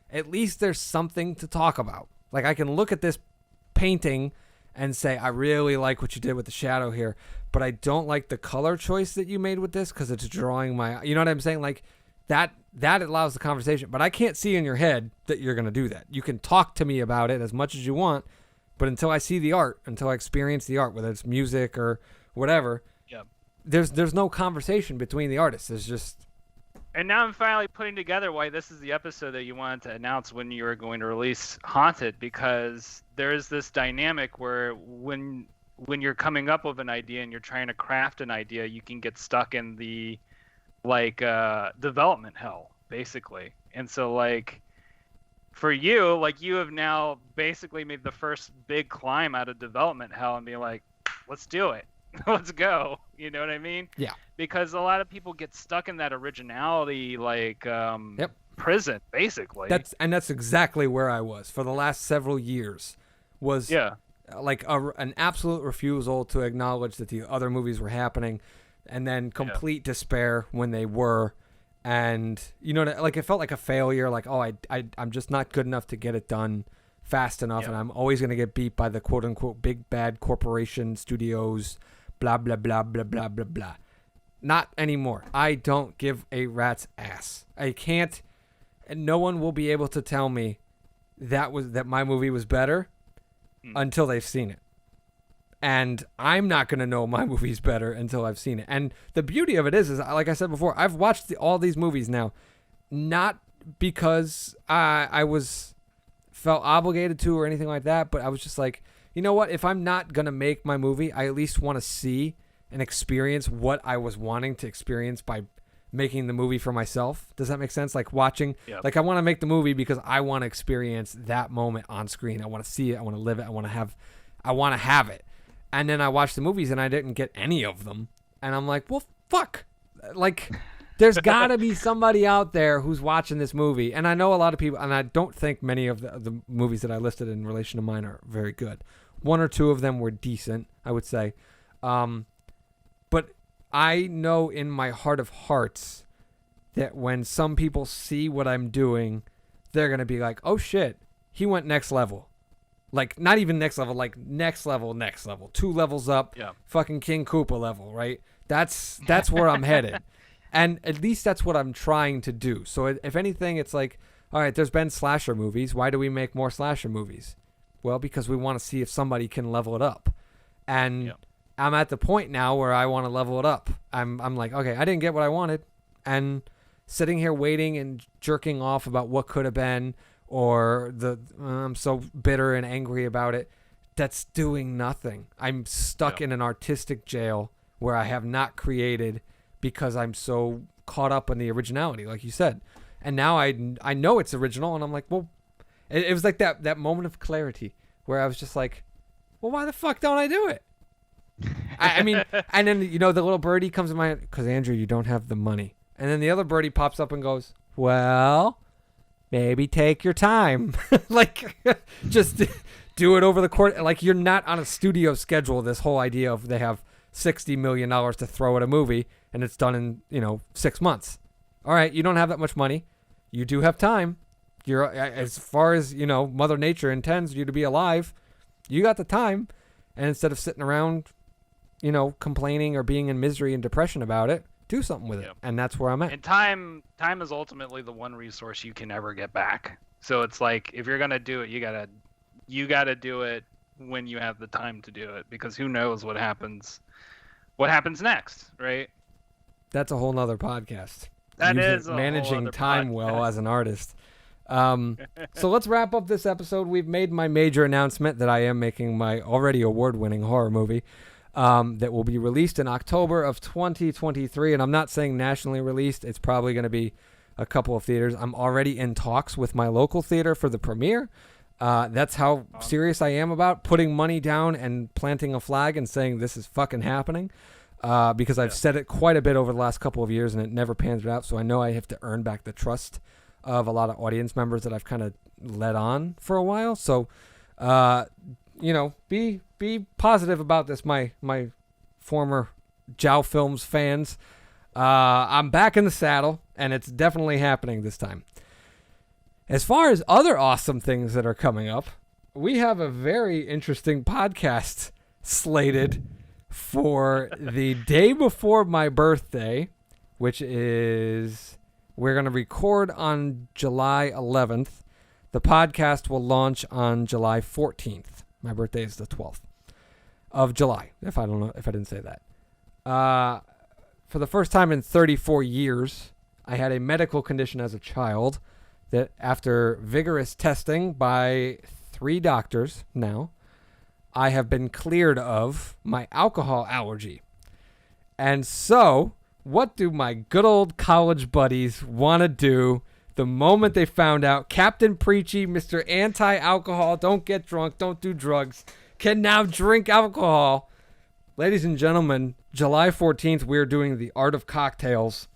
at least there's something to talk about. Like, I can look at this painting and say, I really like what you did with the shadow here, but I don't like the color choice that you made with this because it's drawing my, you know what I'm saying? Like, that allows the conversation. But I can't see in your head that you're going to do that. You can talk to me about it as much as you want, but until I see the art, until I experience the art, whether it's music or whatever, there's no conversation between the artists. There's just. And now I'm finally putting together why this is the episode that you wanted to announce when you were going to release Haunted, because there is this dynamic where when you're coming up with an idea and you're trying to craft an idea, you can get stuck in the development hell, basically. And so like for you, like you have now basically made the first big climb out of development hell and be like, let's do it. Let's go. You know what I mean? Yeah. Because a lot of people get stuck in that originality, like prison, basically. That's exactly where I was for the last several years. Was like an absolute refusal to acknowledge that the other movies were happening, and then complete despair when they were, and like it felt like a failure. Like, oh, I'm just not good enough to get it done fast enough, and I'm always going to get beat by the quote unquote big bad corporation studios. blah, blah, blah, blah, blah, blah, blah. Not anymore. I don't give a rat's ass. I can't, and no one will be able to tell me that my movie was better until they've seen it. And I'm not going to know my movie's better until I've seen it. And the beauty of it is like I said before, I've watched all these movies now, not because I felt obligated to or anything like that, but I was just like, you know what? If I'm not going to make my movie, I at least want to see and experience what I was wanting to experience by making the movie for myself. Does that make sense? Like watching, like I want to make the movie because I want to experience that moment on screen. I want to see it. I want to live it. I want to have it. And then I watched the movies and I didn't get any of them. And I'm like, well, fuck. Like, there's got to be somebody out there who's watching this movie. And I know a lot of people, and I don't think many of the movies that I listed in relation to mine are very good. One or two of them were decent, I would say. But I know in my heart of hearts that when some people see what I'm doing, they're going to be like, oh shit, he went next level. Like, not even next level, like next level. 2 levels up, fucking King Koopa level, right? That's where I'm headed. And at least that's what I'm trying to do. So if anything, it's like, all right, there's been slasher movies. Why do we make more slasher movies? Well, because we want to see if somebody can level it up. And I'm at the point now where I want to level it up. I'm like, okay, I didn't get what I wanted. And sitting here waiting and jerking off about what could have been, or I'm so bitter and angry about it, that's doing nothing. I'm stuck in an artistic jail where I have not created because I'm so caught up in the originality, like you said. And now I know it's original, and I'm like, well, it was like that moment of clarity where I was just like, well, why the fuck don't I do it? I mean, and then, the little birdie comes in my head, because, Andrew, you don't have the money. And then the other birdie pops up and goes, well, maybe take your time. Like, just do it over the course. Like, you're not on a studio schedule, this whole idea of they have $60 million to throw at a movie, and it's done in, 6 months. All right, you don't have that much money. You do have time. You're, as far as, Mother Nature intends you to be alive, you got the time. And instead of sitting around, complaining or being in misery and depression about it, do something with it. And that's where I'm at. And time is ultimately the one resource you can ever get back. So it's like, if you're going to do it, you gotta do it when you have the time to do it, because who knows what happens next, right? That's a whole nother podcast. That is managing time podcast. Well as an artist. So let's wrap up this episode. We've made my major announcement that I am making my already award-winning horror movie that will be released in October of 2023. And I'm not saying nationally released. It's probably going to be a couple of theaters. I'm already in talks with my local theater for the premiere. That's how serious I am about putting money down and planting a flag and saying this is fucking happening. Because I've said it quite a bit over the last couple of years and it never pans out. So I know I have to earn back the trust of a lot of audience members that I've kind of led on for a while. So, be positive about this, my former Jow Films fans. I'm back in the saddle, and it's definitely happening this time. As far as other awesome things that are coming up, we have a very interesting podcast slated for the day before my birthday, which is... We're going to record on July 11th. The podcast will launch on July 14th. My birthday is the 12th of July, if I didn't say that. For the first time in 34 years, I had a medical condition as a child that after vigorous testing by 3 doctors now, I have been cleared of my alcohol allergy. And so... what do my good old college buddies want to do the moment they found out Captain Preachy, Mr. Anti-Alcohol, don't get drunk, don't do drugs, can now drink alcohol? Ladies and gentlemen, July 14th, we're doing the Art of Cocktails,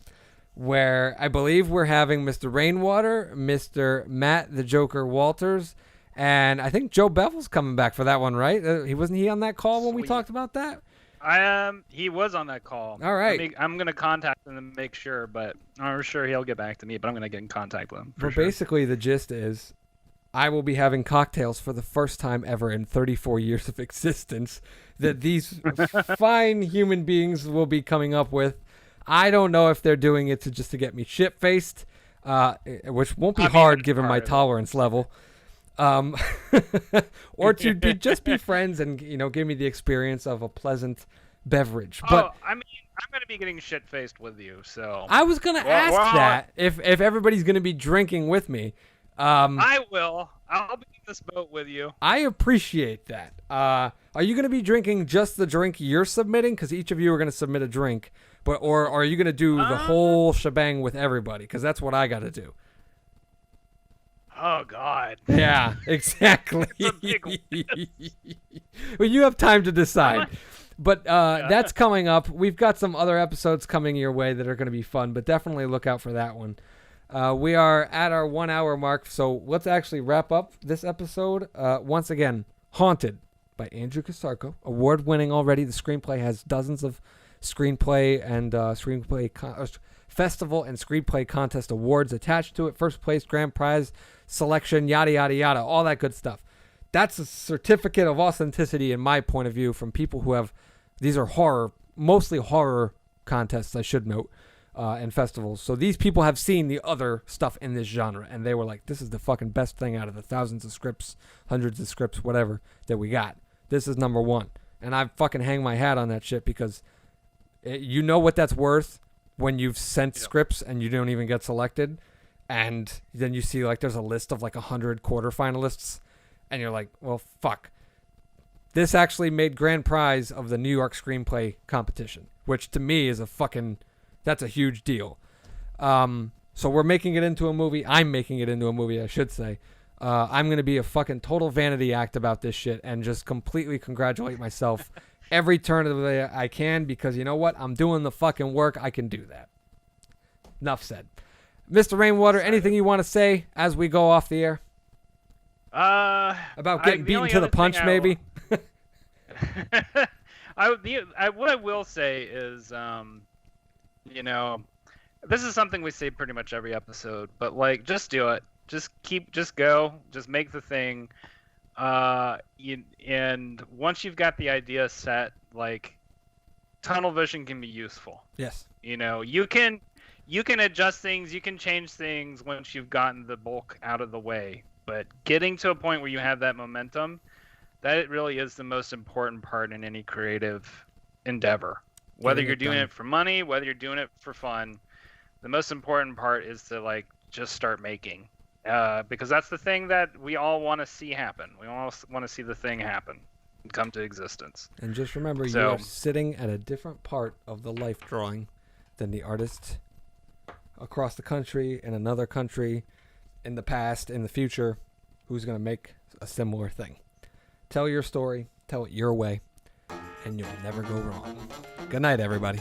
where I believe we're having Mr. Rainwater, Mr. Matt the Joker Walters, and I think Joe Bevel's coming back for that one, right? Wasn't he on that call when we talked about that? He was on that call. All right. I'm going to contact him to make sure, but I'm sure he'll get back to me, but I'm going to get in contact with him. Basically the gist is I will be having cocktails for the first time ever in 34 years of existence that these fine human beings will be coming up with. I don't know if they're doing it just to get me shit-faced, which won't be hard given my tolerance level, or to just be friends and give me the experience of a pleasant beverage. But I mean, I'm going to be getting shit-faced with you, so... I was going to ask that, if everybody's going to be drinking with me. I will. I'll be in this boat with you. I appreciate that. Are you going to be drinking just the drink you're submitting? Because each of you are going to submit a drink. Or are you going to do the whole shebang with everybody? Because that's what I got to do. Oh, God. Yeah, exactly. Well, you have time to decide. But that's coming up. We've got some other episodes coming your way that are going to be fun, but definitely look out for that one. We are at our 1 hour mark, so let's actually wrap up this episode. Once again, Haunted by Andrew Casarco. Award-winning already. The screenplay has dozens of screenplay and festival and screenplay contest awards attached to it. First place, grand prize, selection, yada, yada, yada. All that good stuff. That's a certificate of authenticity in my point of view from people who have... These are mostly horror contests, I should note. And festivals. So these people have seen the other stuff in this genre, and they were like, this is the fucking best thing out of the thousands of scripts, hundreds of scripts, whatever, that we got. This is number one. And I fucking hang my hat on that shit because you know what that's worth when you've sent scripts and you don't even get selected. And then you see like there's a list of like 100 quarterfinalists, and you're like, well, fuck. This actually made grand prize of the New York Screenplay Competition, which to me is that's a huge deal. So we're making it into a movie. I'm making it into a movie, I should say. I'm going to be a fucking total vanity act about this shit and just completely congratulate myself every turn of the way I can because you know what? I'm doing the fucking work. I can do that. Enough said. Mr. Rainwater, anything you want to say as we go off the air? About getting beaten to the punch, maybe? what I will say is... this is something we say pretty much every episode, but like, just do it. Just go. Just make the thing. And once you've got the idea set, like, tunnel vision can be useful. Yes. You can adjust things, you can change things once you've gotten the bulk out of the way. But getting to a point where you have that momentum, that really is the most important part in any creative endeavor. Whether you're doing it for money, whether you're doing it for fun, the most important part is to like just start making, because that's the thing that we all want to see happen. We all want to see the thing happen and come to existence. And just remember, you are sitting at a different part of the life drawing than the artist across the country, in another country, in the past, in the future, who's going to make a similar thing. Tell your story, tell it your way, and you'll never go wrong. Good night, everybody.